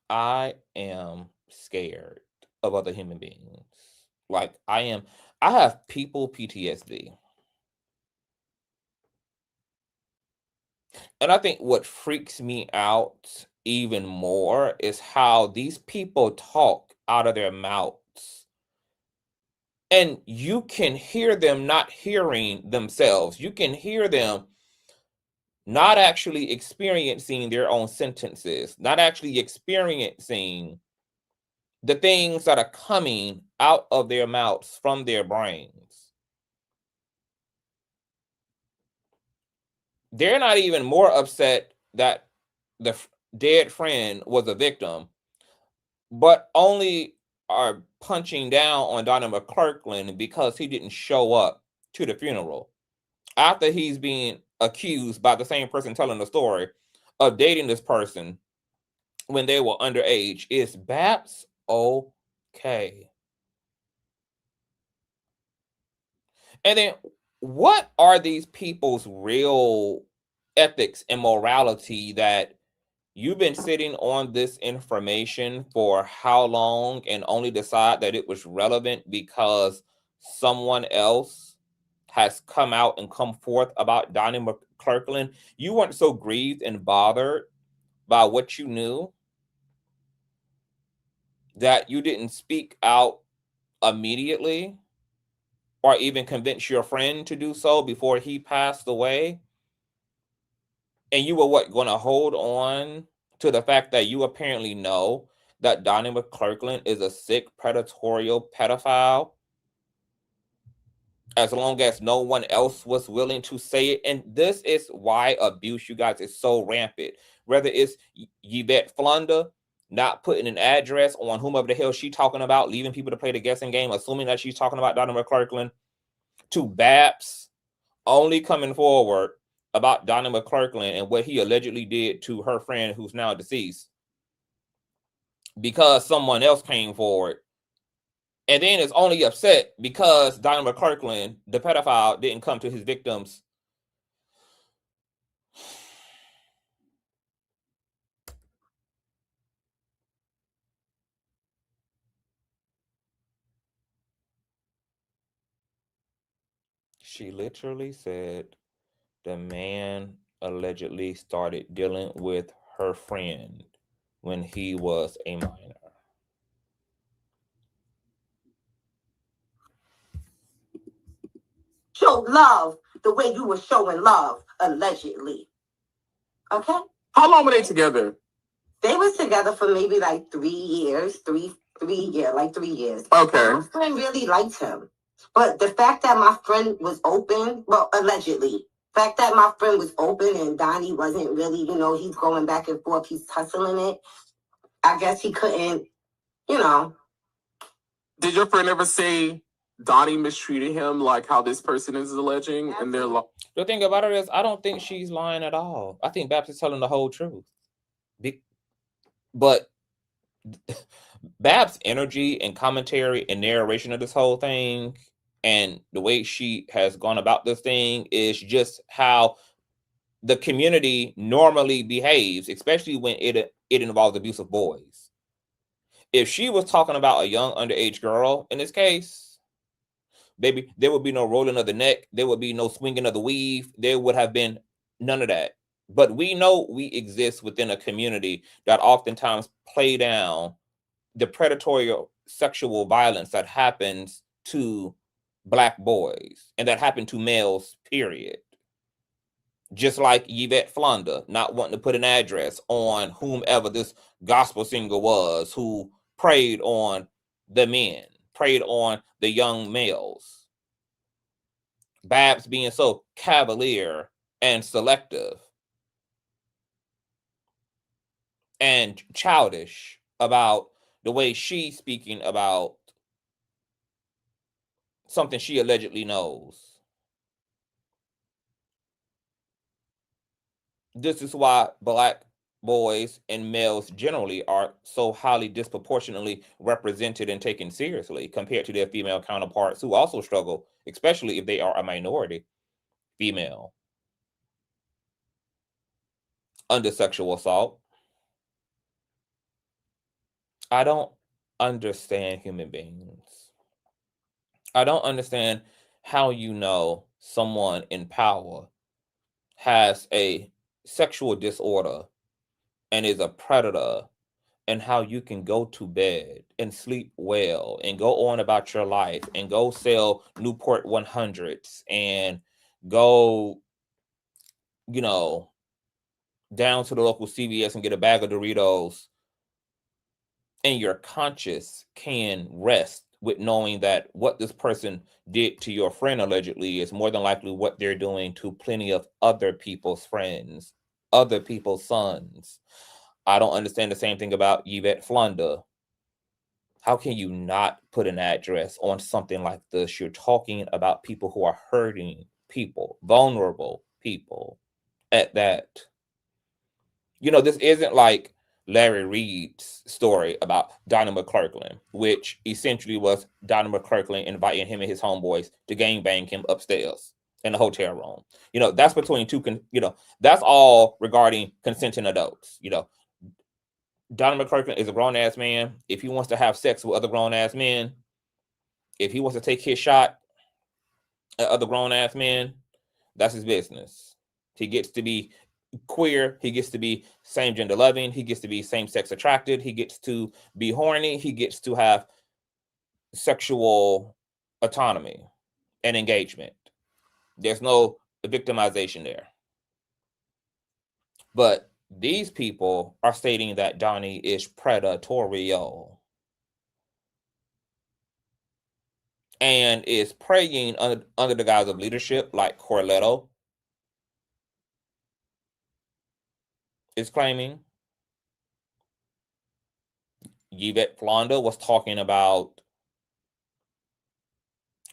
I am scared of other human beings. Like I have people PTSD. And I think what freaks me out even more is how these people talk out of their mouths. And you can hear them not hearing themselves. You can hear them not actually experiencing their own sentences, not actually experiencing the things that are coming out of their mouths from their brains. They're not even more upset that the dead friend was a victim, but only are punching down on Donnie McClurkin because he didn't show up to the funeral after he's being accused by the same person telling the story of dating this person when they were underage. Is Babs okay? And then what are these people's real ethics and morality that you've been sitting on this information for how long and only decide that it was relevant because someone else has come out and come forth about Donnie McClurkin? You weren't so grieved and bothered by what you knew that you didn't speak out immediately or even convince your friend to do so before he passed away. And you were going to hold on to the fact that you apparently know that Donnie McClurkin is a sick, predatory pedophile, as long as no one else was willing to say it. And this is why abuse, you guys, is so rampant. Whether it's Yvette Flunder not putting an address on whomever the hell she's talking about, leaving people to play the guessing game, assuming that she's talking about Donnie McClurkin, to Babs only coming forward about Donnie McClurkin and what he allegedly did to her friend who's now deceased because someone else came forward. And then is only upset because Donnie McClurkin, the pedophile, didn't come to his victims. She literally said the man allegedly started dealing with her friend when he was a minor. Show love the way you were showing love, allegedly. Okay? How long were they together? They was together for maybe like 3 years. 3 years. Okay. My friend really liked him. But the fact that my friend was open, well, allegedly, fact that my friend was open and Donnie wasn't really, you know, he's going back and forth, he's hustling it. I guess he couldn't, you know. Did your friend ever say Donnie mistreated him like how this person is alleging, and they're like, the thing about it is, I don't think she's lying at all. I think Babs is telling the whole truth. But Babs' energy and commentary and narration of this whole thing and the way she has gone about this thing is just how the community normally behaves, especially when it involves abuse of boys. If she was talking about a young underage girl in this case, baby, there would be no rolling of the neck. There would be no swinging of the weave. There would have been none of that. But we know we exist within a community that oftentimes play down the predatory sexual violence that happens to Black boys and that happened to males, period. Just like Yvette Flonder not wanting to put an address on whomever this gospel singer was who preyed on the men, preyed on the young males. Babs being so cavalier and selective and childish about the way she's speaking about something she allegedly knows. This is why Black boys and males generally are so highly disproportionately represented and taken seriously compared to their female counterparts who also struggle, especially if they are a minority female, under sexual assault. I don't understand human beings. I don't understand how you know someone in power has a sexual disorder and is a predator, and how you can go to bed and sleep well and go on about your life and go sell Newport 100s and go, you know, down to the local CVS and get a bag of Doritos, and your conscience can rest with knowing that what this person did to your friend allegedly is more than likely what they're doing to plenty of other people's friends, other people's sons. I don't understand the same thing about Yvette Flonder. How can you not put an address on something like this? You're talking about people who are hurting people, vulnerable people at that. You know, this isn't like Larry Reed's story about Donnie McClurkin, which essentially was Donnie McClurkin inviting him and his homeboys to gangbang him upstairs in the hotel room. You know, that's between two, that's all regarding consenting adults. You know, Donnie McClurkin is a grown-ass man. If he wants to have sex with other grown-ass men, if he wants to take his shot at other grown-ass men, that's his business. He gets to be queer. He gets to be same-gender loving. He gets to be same-sex attracted. He gets to be horny. He gets to have sexual autonomy and engagement. There's no victimization there. But these people are stating that Donnie is predatorial and is praying under the guise of leadership, like Corletto is claiming. Yvette Flonder was talking about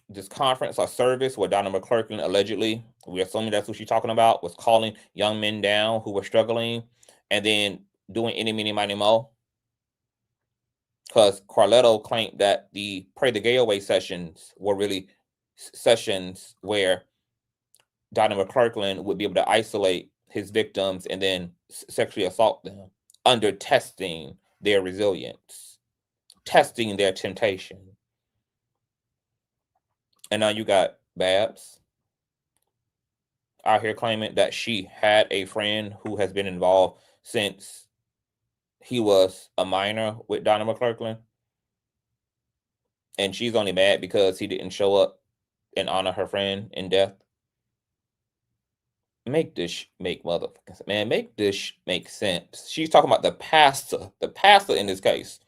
this conference or service where Donnie McClurkin allegedly, we're assuming that's what she's talking about, was calling young men down who were struggling and then doing any, mini, miny, mo. Because Corletto claimed that the Pray the Gay Away sessions were really sessions where Donnie McClurkin would be able to isolate his victims and then sexually assault them under testing their resilience, testing their temptation. And now you got Babs out here claiming that she had a friend who has been involved since he was a minor with Donnie McClurkin. And she's only mad because he didn't show up and honor her friend in death. Make this make motherfucking sense. Man, make this make sense. She's talking about the pastor. The pastor in this case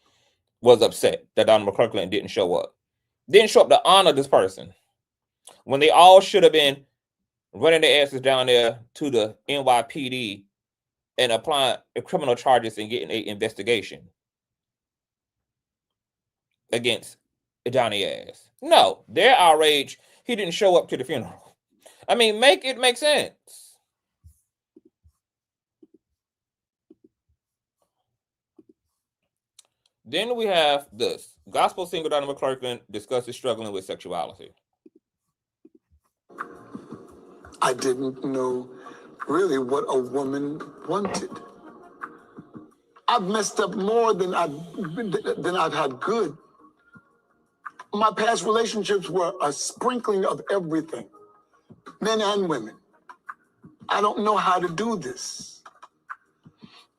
was upset that Donnie McClurkin didn't show up. Didn't show up to honor this person when they all should have been running their asses down there to the NYPD and applying criminal charges and getting an investigation against Donnie ass. No, they're outraged he didn't show up to the funeral. I mean, make it make sense. Then we have this. Gospel singer Donnie McClurkin discusses struggling with sexuality. I didn't know really what a woman wanted. I've messed up more than I've had good. My past relationships were a sprinkling of everything, men and women. I don't know how to do this.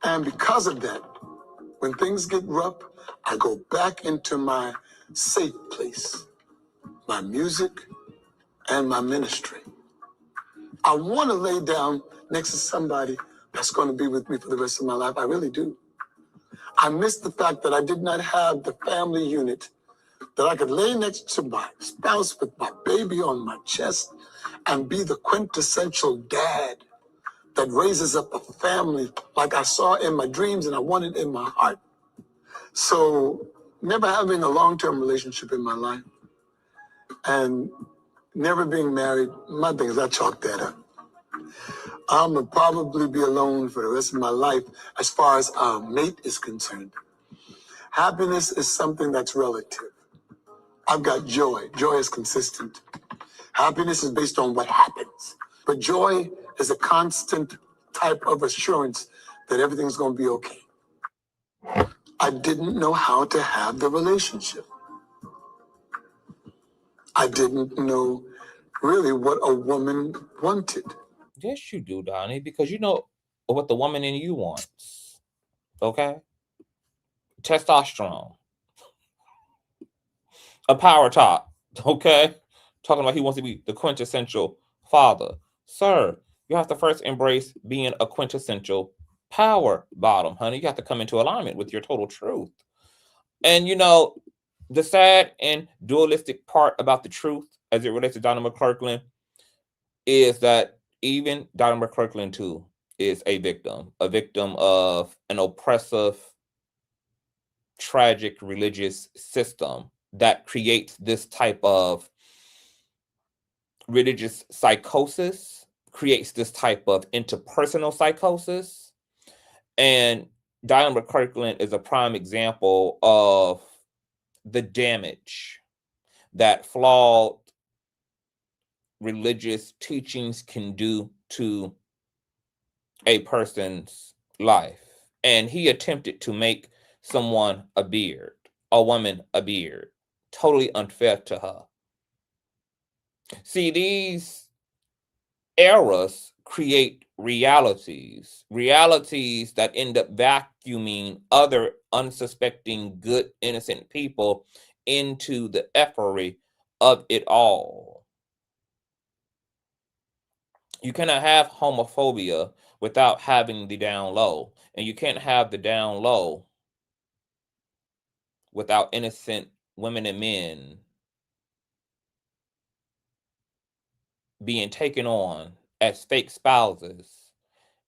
And because of that, when things get rough, I go back into my safe place, my music and my ministry. I want to lay down next to somebody that's going to be with me for the rest of my life. I really do. I miss the fact that I did not have the family unit that I could lay next to my spouse with my baby on my chest and be the quintessential dad that raises up a family like I saw in my dreams and I wanted in my heart. So never having a long-term relationship in my life and never being married, my thing is I chalk that up. I'm gonna probably be alone for the rest of my life as far as a mate is concerned. Happiness is something that's relative. I've got joy. Joy is consistent. Happiness is based on what happens. But joy is a constant type of assurance that everything's going to be okay. I didn't know how to have the relationship. I didn't know really what a woman wanted. Yes, you do, Donnie, because you know what the woman in you wants. Okay? Testosterone. A power top. Okay? Talking about he wants to be the quintessential father. Sir, you have to first embrace being a quintessential power bottom, honey. You have to come into alignment with your total truth. And you know, the sad and dualistic part about the truth as it relates to Donnie McClurkin is that even Donnie McClurkin too is a victim of an oppressive, tragic religious system that creates this type of religious psychosis, creates this type of interpersonal psychosis. And Donnie McClurkin is a prime example of the damage that flawed religious teachings can do to a person's life. And he attempted to make someone a beard, a woman a beard. Totally unfair to her. See, these eras create realities that end up vacuuming other unsuspecting, good, innocent people into the effery of it all. You cannot have homophobia without having the down low, and you can't have the down low without innocent women and men being taken on as fake spouses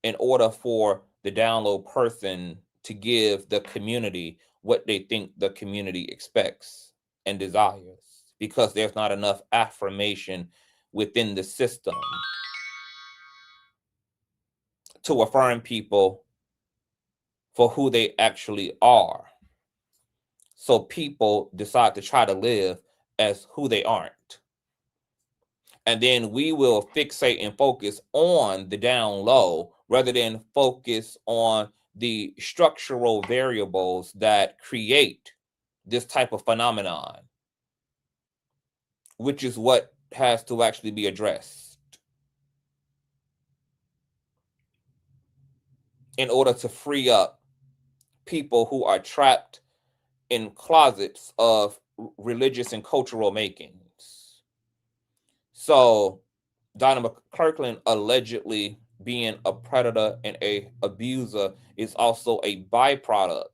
in order for the down low person to give the community what they think the community expects and desires, because there's not enough affirmation within the system to affirm people for who they actually are. So people decide to try to live as who they aren't. And then we will fixate and focus on the down low rather than focus on the structural variables that create this type of phenomenon, which is what has to actually be addressed in order to free up people who are trapped in closets of religious and cultural makings. So Donnie McClurkin allegedly being a predator and a abuser is also a byproduct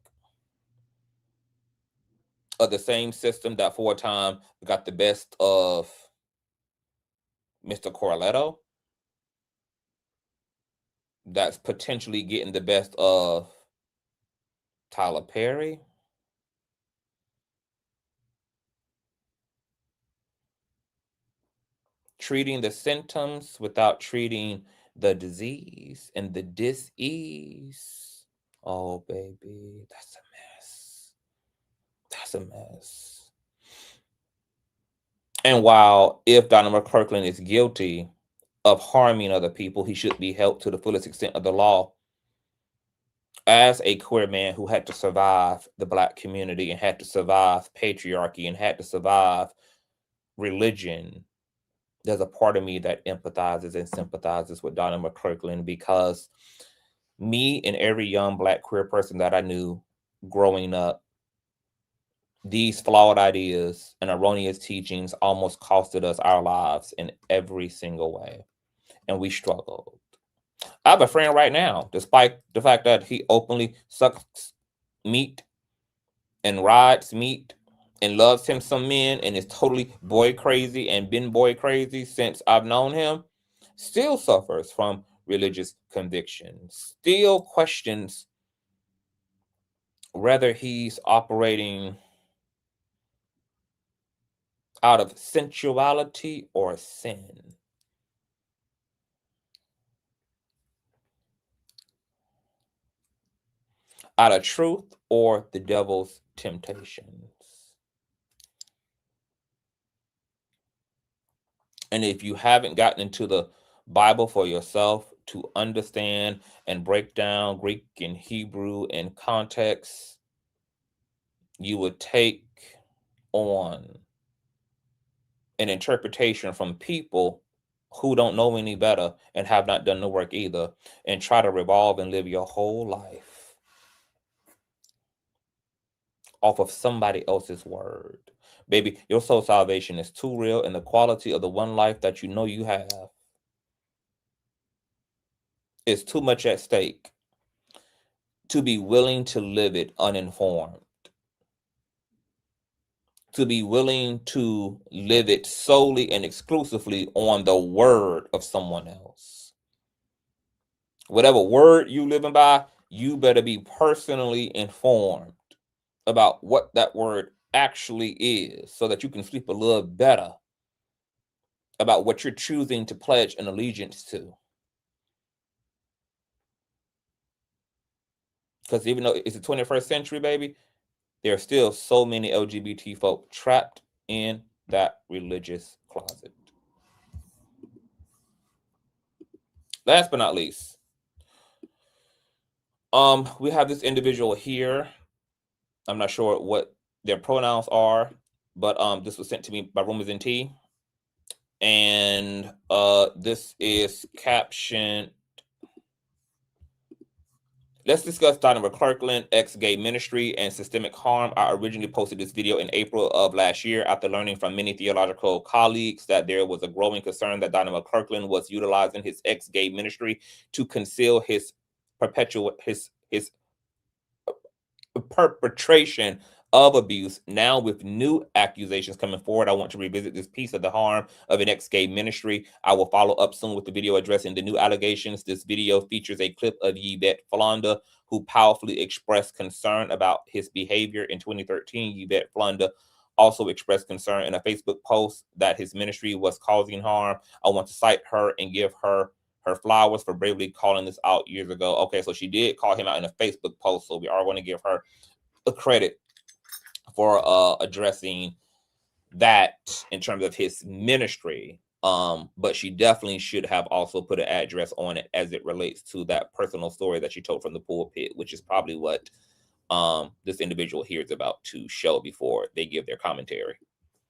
of the same system that for a time got the best of Mr. Corletto, that's potentially getting the best of Tyler Perry, treating the symptoms without treating the disease and the dis-ease. Oh, baby, that's a mess. That's a mess. And while if Donnie McClurkin is guilty of harming other people, he should be held to the fullest extent of the law. As a queer man who had to survive the Black community and had to survive patriarchy and had to survive religion, there's a part of me that empathizes and sympathizes with Donnie McClurkin, because me and every young Black queer person that I knew growing up, these flawed ideas and erroneous teachings almost costed us our lives in every single way. And we struggled. I have a friend right now, despite the fact that he openly sucks meat and rides meat and loves him some men and is totally boy crazy and been boy crazy since I've known him, still suffers from religious convictions, still questions whether he's operating out of sensuality or sin. Out of truth or the devil's temptations. And if you haven't gotten into the Bible for yourself to understand and break down Greek and Hebrew and context, you would take on an interpretation from people who don't know any better and have not done the work either, and try to revolve and live your whole life off of somebody else's word. Baby, your soul salvation is too real, and the quality of the one life that you know you have is too much at stake to be willing to live it uninformed, to be willing to live it solely and exclusively on the word of someone else. Whatever word you living by, you better be personally informed about what that word actually is, so that you can sleep a little better about what you're choosing to pledge an allegiance to. Because even though it's the 21st century, baby, there are still so many LGBT folk trapped in that religious closet. Last but not least, we have this individual here. I'm not sure what their pronouns are, but this was sent to me by Rumors and Tea. And this is captioned, "Let's discuss Donnie McClurkin, ex-gay ministry, and systemic harm." I originally posted this video in April of last year after learning from many theological colleagues that there was a growing concern that Donnie McClurkin was utilizing his ex-gay ministry to conceal his perpetration of abuse. Now, with new accusations coming forward, I want to revisit this piece of the harm of an ex-gay ministry. I will follow up soon with the video addressing the new allegations. This video features a clip of Yvette Flanda, who powerfully expressed concern about his behavior in 2013. Yvette Flanda also expressed concern in a Facebook post that his ministry was causing harm. I want to cite her and give her flowers for bravely calling this out years ago. Okay, so she did call him out in a Facebook post, so we are going to give her a credit for addressing that in terms of his ministry. But she definitely should have also put an address on it as it relates to that personal story that she told from the pulpit, which is probably what this individual here is about to show before they give their commentary.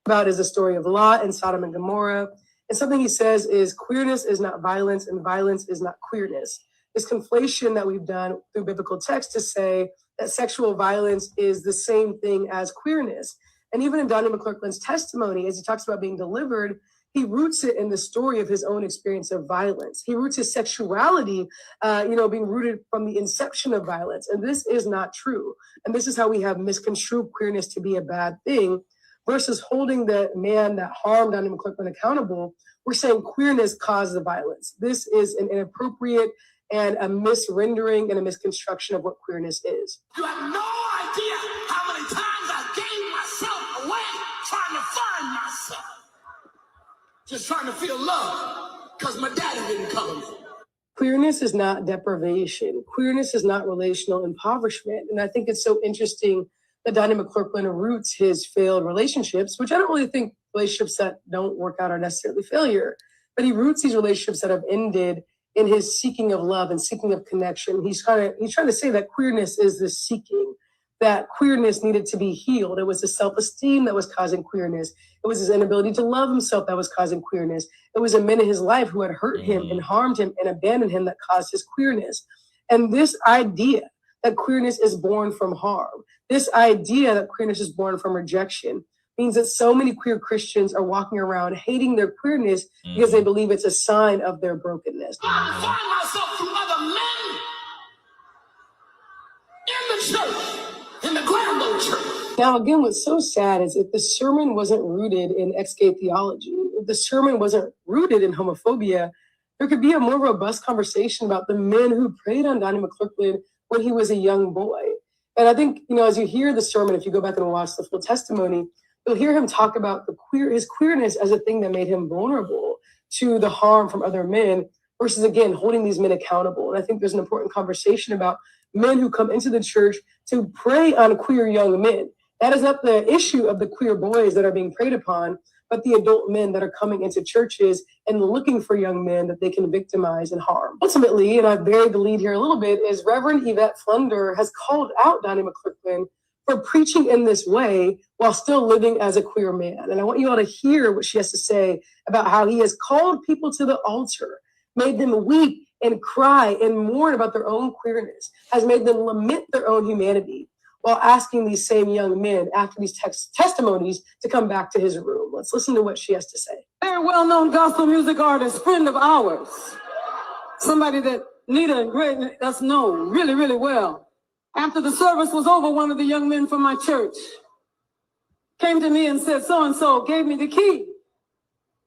About is the story of Lot and Sodom and Gomorrah. And something he says is queerness is not violence and violence is not queerness. This conflation that we've done through biblical text to say that sexual violence is the same thing as queerness. And even in Donnie McClurkin's testimony, as he talks about being delivered, he roots it in the story of his own experience of violence. He roots his sexuality, being rooted from the inception of violence. And this is not true. And this is how we have misconstrued queerness to be a bad thing, versus holding the man that harmed Donnie McClurkin accountable. We're saying queerness caused the violence. This is an inappropriate and a misrendering and a misconstruction of what queerness is. You have no idea how many times I gave myself away trying to find myself. just trying to feel love because my daddy didn't cover me. Queerness is not deprivation. Queerness is not relational impoverishment. And I think it's so interesting that Donnie McClurkin roots his failed relationships, which I don't really think relationships that don't work out are necessarily failure, but he roots these relationships that have ended in his seeking of love and seeking of connection. He's trying to say that queerness is this seeking, that queerness needed to be healed. It was his self-esteem that was causing queerness. It was his inability to love himself that was causing queerness. It was a men in his life who had hurt him and harmed him and abandoned him that caused his queerness. And this idea that queerness is born from harm, this idea that queerness is born from rejection, means that so many queer Christians are walking around hating their queerness because they believe it's a sign of their brokenness. I find myself through other men in the church, in the grand old church. Now, again, what's so sad is if the sermon wasn't rooted in ex-gay theology, if the sermon wasn't rooted in homophobia, there could be a more robust conversation about the men who preyed on Donnie McClurkin when he was a young boy. And I think, as you hear the sermon, if you go back and watch the full testimony, you'll hear him talk about his queerness as a thing that made him vulnerable to the harm from other men versus, again, holding these men accountable. And I think there's an important conversation about men who come into the church to prey on queer young men. That is not the issue of the queer boys that are being preyed upon, but the adult men that are coming into churches and looking for young men that they can victimize and harm. Ultimately, and I've buried the lead here a little bit, is Reverend Yvette Flunder has called out Donnie McClurkin for preaching in this way while still living as a queer man. And I want you all to hear what she has to say about how he has called people to the altar, made them weep and cry and mourn about their own queerness, has made them lament their own humanity, while asking these same young men after these testimonies to come back to his room. Let's listen to what she has to say. Very well-known gospel music artist, friend of ours, somebody that Nita and Greg us know really, really well. After the service was over, one of the young men from my church came to me and said, so-and-so gave me the key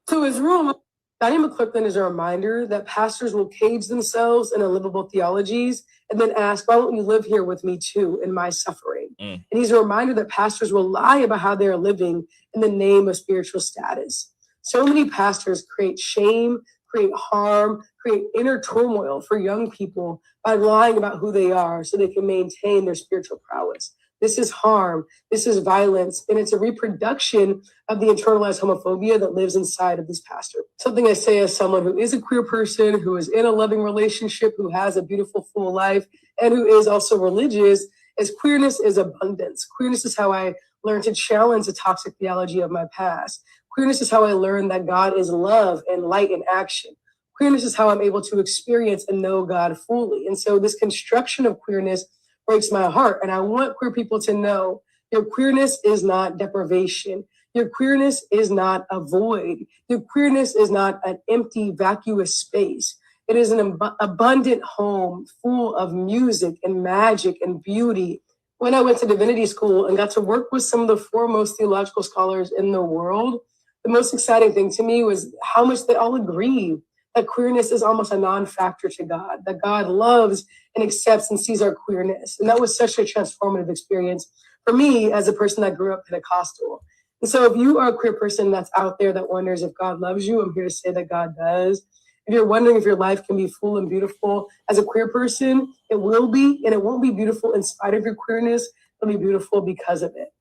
to his room. Donnie McClurkin is a reminder that pastors will cage themselves in unlivable theologies and then ask, why won't you live here with me too in my suffering? And he's a reminder that pastors will lie about how they're living in the name of spiritual status. So many pastors create shame, create harm, create inner turmoil for young people by lying about who they are so they can maintain their spiritual prowess. This is harm, this is violence, and it's a reproduction of the internalized homophobia that lives inside of these pastors. Something I say as someone who is a queer person, who is in a loving relationship, who has a beautiful, full life, and who is also religious, is queerness is abundance. Queerness is how I learned to challenge the toxic theology of my past. Queerness is how I learned that God is love and light in action. Queerness is how I'm able to experience and know God fully. And so this construction of queerness breaks my heart. And I want queer people to know your queerness is not deprivation. Your queerness is not a void. Your queerness is not an empty, vacuous space. It is an abundant home full of music and magic and beauty. When I went to divinity school and got to work with some of the foremost theological scholars in the world, the most exciting thing to me was how much they all agree that queerness is almost a non-factor to God, that God loves and accepts and sees our queerness. And that was such a transformative experience for me as a person that grew up Pentecostal. And so if you are a queer person that's out there that wonders if God loves you, I'm here to say that God does. If you're wondering if your life can be full and beautiful as a queer person, it will be, and it won't be beautiful in spite of your queerness. It'll be beautiful because of it.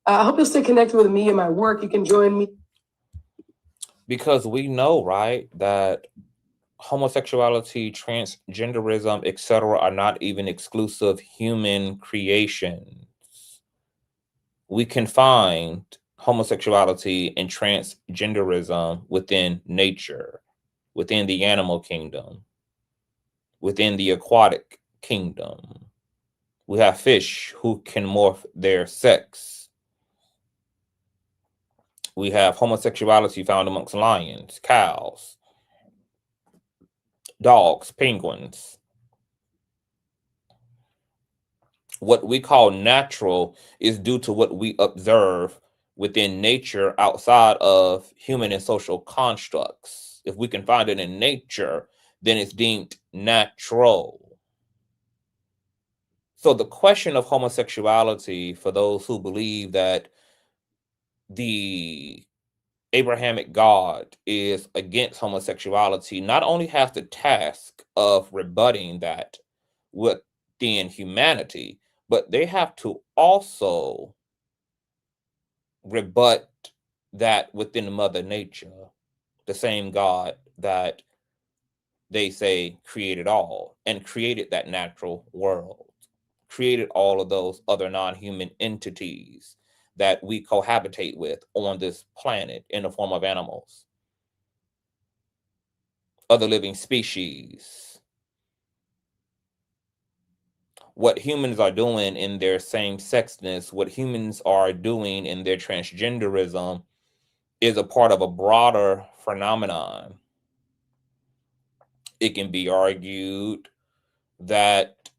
I hope you'll stay connected with me and my work. You can join me. Because we know, right, that homosexuality, transgenderism, etc., are not even exclusive human creations. We can find homosexuality and transgenderism within nature, within the animal kingdom, within the aquatic kingdom. We have fish who can morph their sex. We have homosexuality found amongst lions, cows, dogs, penguins. What we call natural is due to what we observe within nature outside of human and social constructs. If we can find it in nature, then it's deemed natural. So the question of homosexuality, for those who believe that the Abrahamic God is against homosexuality not only has the task of rebutting that within humanity, but they have to also rebut that within Mother Nature, the same God that they say created all and created that natural world, created all of those other non-human entities that we cohabitate with on this planet in the form of animals, other living species. What humans are doing in their same-sexness, what humans are doing in their transgenderism is a part of a broader phenomenon. It can be argued that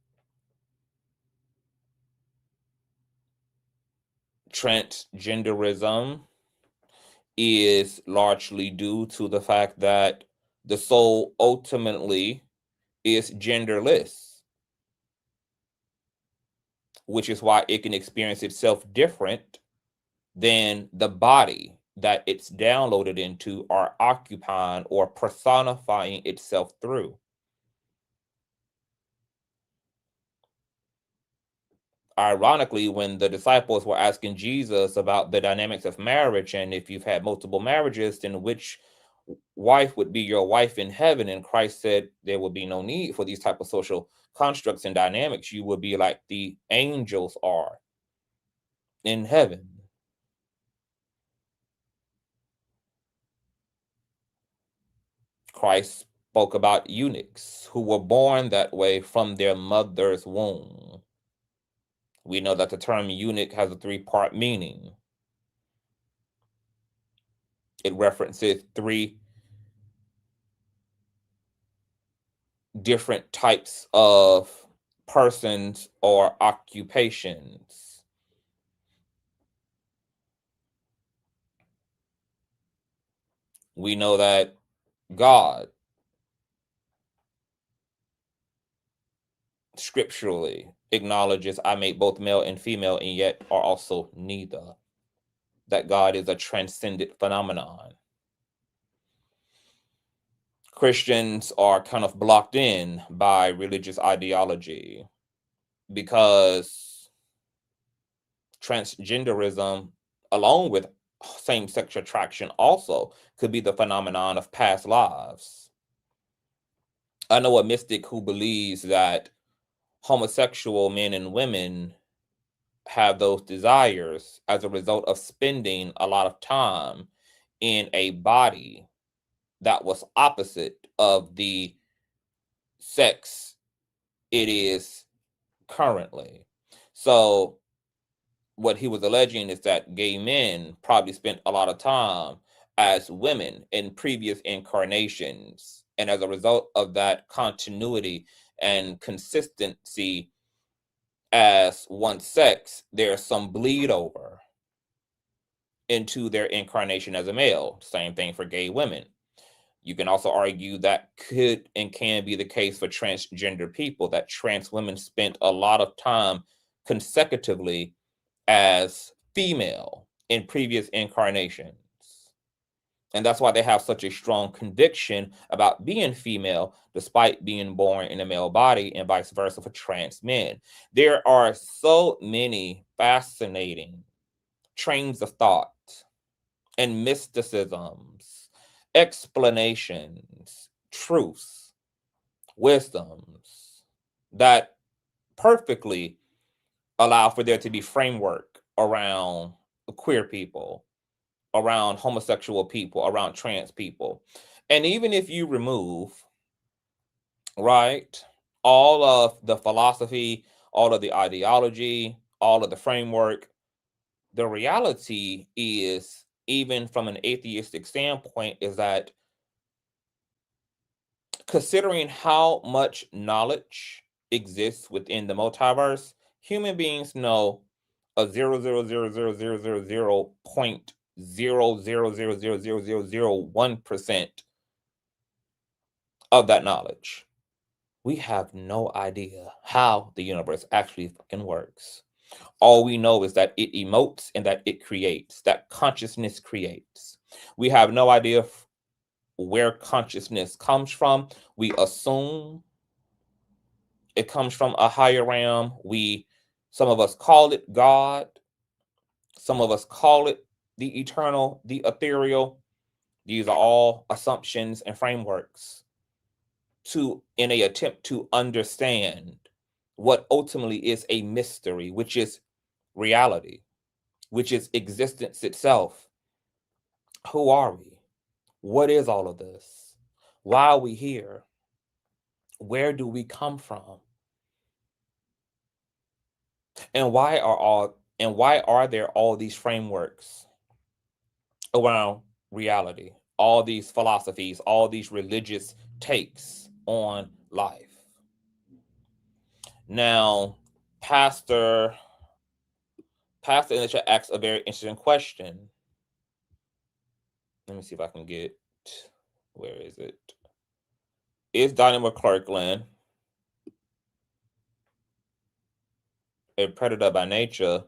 transgenderism is largely due to the fact that the soul ultimately is genderless, which is why it can experience itself different than the body that it's downloaded into or occupying or personifying itself through. Ironically, when the disciples were asking Jesus about the dynamics of marriage, and if you've had multiple marriages, then which wife would be your wife in heaven? And Christ said there would be no need for these type of social constructs and dynamics. You would be like the angels are in heaven. Christ spoke about eunuchs who were born that way from their mother's womb. We know that the term eunuch has a three-part meaning. It references three different types of persons or occupations. We know that God scripturally acknowledges, I made both male and female, and yet are also neither. That God is a transcendent phenomenon. Christians are kind of blocked in by religious ideology because transgenderism, along with same-sex attraction, also could be the phenomenon of past lives. I know a mystic who believes that homosexual men and women have those desires as a result of spending a lot of time in a body that was opposite of the sex it is currently. So what he was alleging is that gay men probably spent a lot of time as women in previous incarnations. And as a result of that continuity and consistency as one sex, there's some bleed over into their incarnation as a male. Same thing for gay women. You can also argue that could and can be the case for transgender people, that trans women spent a lot of time consecutively as female in previous incarnations. And that's why they have such a strong conviction about being female, despite being born in a male body, and vice versa for trans men. There are so many fascinating trains of thought and mysticisms, explanations, truths, wisdoms that perfectly allow for there to be framework around queer people, around homosexual people, around trans people. And even if you remove, right, all of the philosophy, all of the ideology, all of the framework, the reality is, even from an atheistic standpoint, is that considering how much knowledge exists within the multiverse, human beings know a 0.00000000001% of that knowledge. We have no idea how the universe actually fucking works. All we know is that it emotes and that it creates, that consciousness creates. We have no idea where consciousness comes from. We assume it comes from a higher realm. Some of us call it God. Some of us call it the eternal, the ethereal. These are all assumptions and frameworks in an attempt to understand what ultimately is a mystery, which is reality, which is existence itself. Who are we? What is all of this? Why are we here? Where do we come from? And why are there all these frameworks around reality? All these philosophies, all these religious takes on life. Now, Pastor in the chat asks a very interesting question. Let me see if I can get, where is it? Is Donnie McClurkin a predator by nature,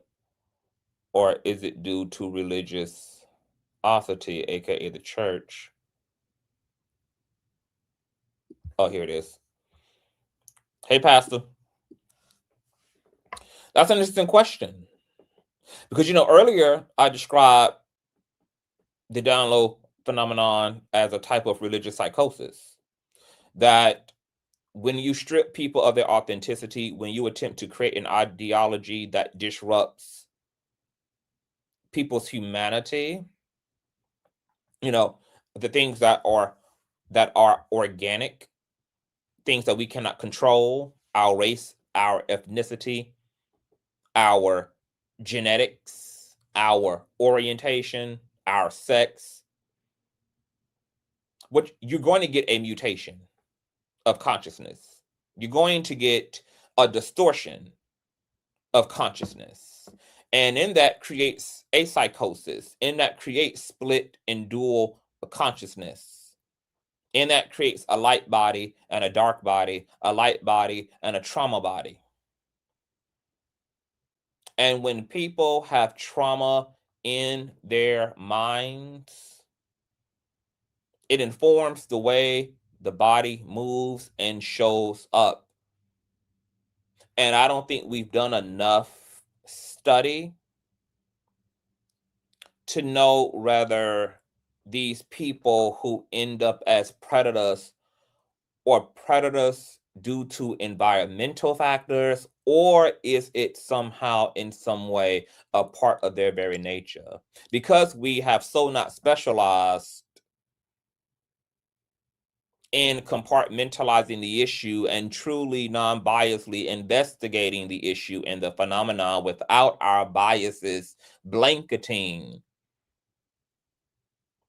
or is it due to religious authority, aka the church? Oh, here it is. Hey, Pastor. That's an interesting question. Because, earlier I described the download phenomenon as a type of religious psychosis. That when you strip people of their authenticity, when you attempt to create an ideology that disrupts people's humanity, the things that are organic, things that we cannot control, our race, our ethnicity, our genetics, our orientation, our sex, you're going to get a mutation of consciousness. You're going to get a distortion of consciousness. And in that creates a psychosis. In that creates split and dual consciousness. In that creates a light body and a dark body, a light body and a trauma body. And when people have trauma in their minds, it informs the way the body moves and shows up. And I don't think we've done enough study to know whether these people who end up as predators or predators due to environmental factors, or is it somehow in some way a part of their very nature? Because we have so not specialized in compartmentalizing the issue and truly non-biasly investigating the issue and the phenomenon without our biases blanketing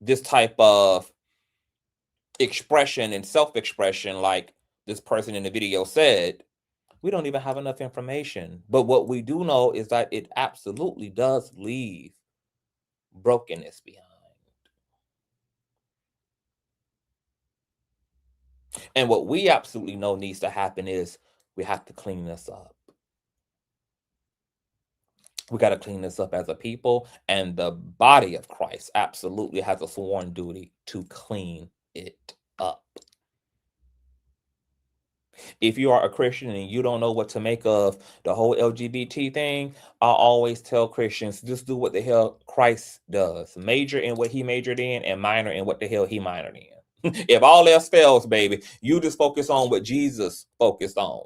this type of expression and self-expression, like this person in the video said, we don't even have enough information. But what we do know is that it absolutely does leave brokenness behind. And what we absolutely know needs to happen is we have to clean this up. We got to clean this up as a people, and the body of Christ absolutely has a sworn duty to clean it up. If you are a Christian and you don't know what to make of the whole LGBT thing, I always tell Christians, just do what the hell Christ does. Major in what he majored in and minor in what the hell he minored in. If all else fails, baby, you just focus on what Jesus focused on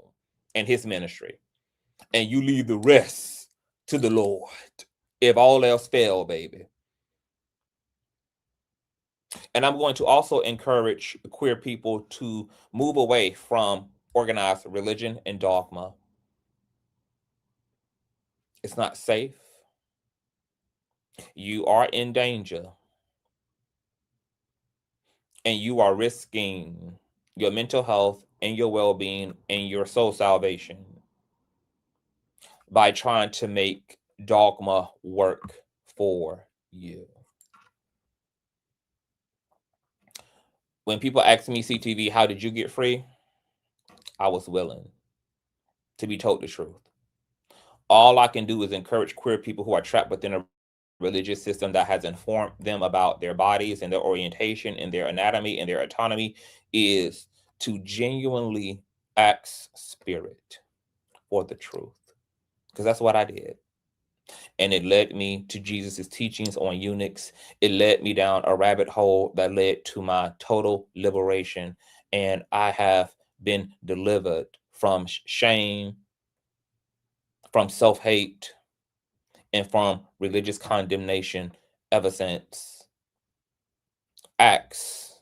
in his ministry. And you leave the rest to the Lord. If all else fail, baby. And I'm going to also encourage queer people to move away from organized religion and dogma. It's not safe. You are in danger. And you are risking your mental health and your well-being and your soul salvation by trying to make dogma work for you. When people ask me, CTV, how did you get free? I was willing to be told the truth. All I can do is encourage queer people who are trapped within a religious system that has informed them about their bodies and their orientation and their anatomy and their autonomy is to genuinely ask spirit for the truth. Because that's what I did. And it led me to Jesus's teachings on eunuchs. It led me down a rabbit hole that led to my total liberation. And I have been delivered from shame, from self-hate, and from religious condemnation ever since. Ask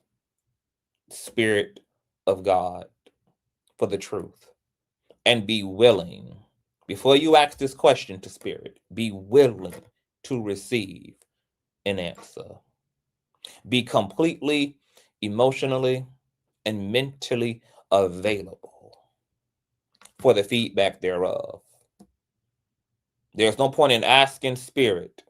Spirit of God for the truth, and be willing, before you ask this question to Spirit, be willing to receive an answer. Be completely, emotionally, and mentally available for the feedback thereof. There's no point in asking Spirit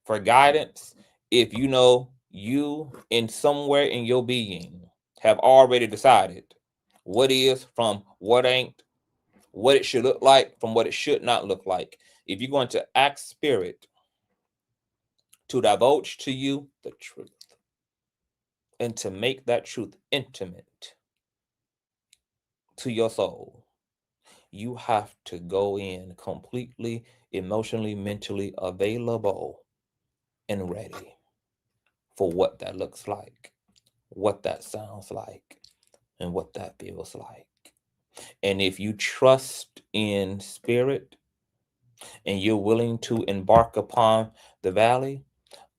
for guidance if you know you in somewhere in your being have already decided what is from what ain't, what it should look like from what it should not look like. If you're going to ask Spirit to divulge to you the truth and to make that truth intimate to your soul, you have to go in completely emotionally, mentally available and ready for what that looks like, what that sounds like, and what that feels like. And if you trust in Spirit and you're willing to embark upon the valley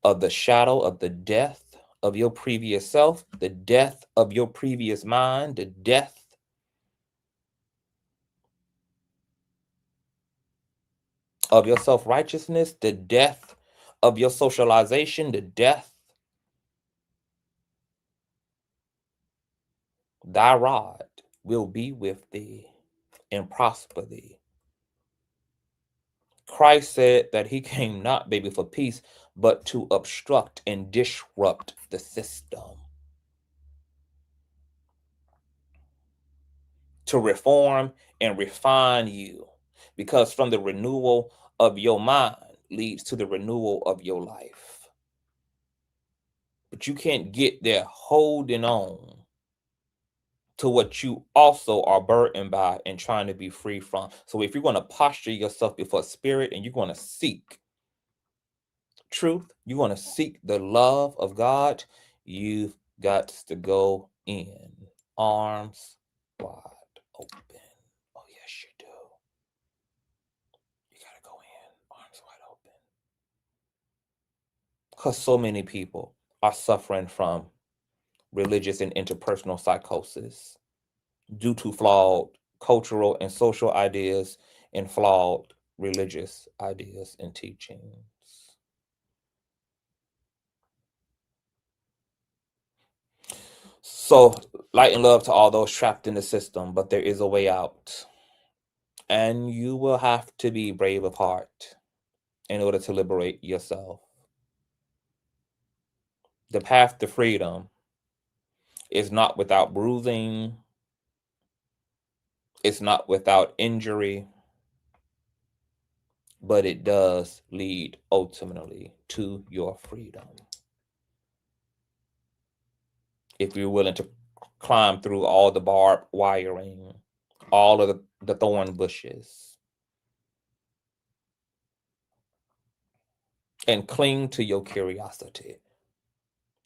of the shadow of the death of your previous self, the death of your previous mind, the death of your self-righteousness, the death of your socialization, the death, thy rod will be with thee and prosper thee. Christ said that he came not, baby, for peace, but to obstruct and disrupt the system. To reform and refine you. Because from the renewal of your mind leads to the renewal of your life. But you can't get there holding on to what you also are burdened by and trying to be free from. So if you're going to posture yourself before Spirit and you're going to seek truth, you're going to seek the love of God, you've got to go in arms wide open. Oh, yes, you do. You got to go in arms wide open. Because so many people are suffering from religious and interpersonal psychosis due to flawed cultural and social ideas and flawed religious ideas and teachings. So, light and love to all those trapped in the system, but there is a way out. And you will have to be brave of heart in order to liberate yourself. The path to freedom is not without bruising. It's not without injury. But it does lead ultimately to your freedom. If you're willing to climb through all the barbed wiring, all of the thorn bushes, and cling to your curiosity,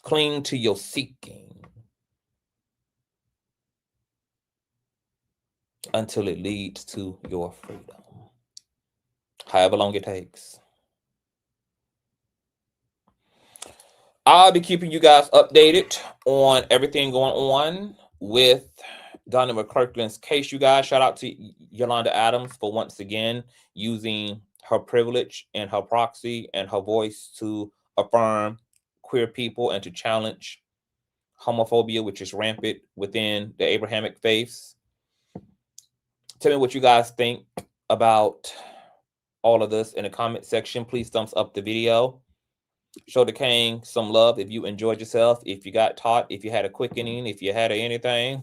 cling to your seeking until it leads to your freedom, however long it takes. I'll be keeping you guys updated on everything going on with Donnie McClurkin's case, you guys. Shout out to Yolanda Adams for once again using her privilege and her proxy and her voice to affirm queer people and to challenge homophobia, which is rampant within the Abrahamic faiths. Tell me what you guys think about all of this in the comment section. Please thumbs up the video. Show the king some love if you enjoyed yourself, if you got taught, if you had a quickening, if you had anything.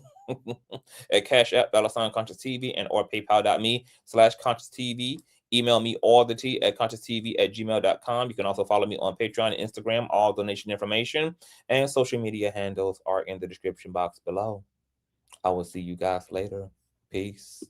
At Cash App, $Consciouztv, and or PayPal.me/Consciouztv. Email me all the tea at consciouztv@gmail.com. You can also follow me on Patreon and Instagram. All donation information and social media handles are in the description box below. I will see you guys later. Peace.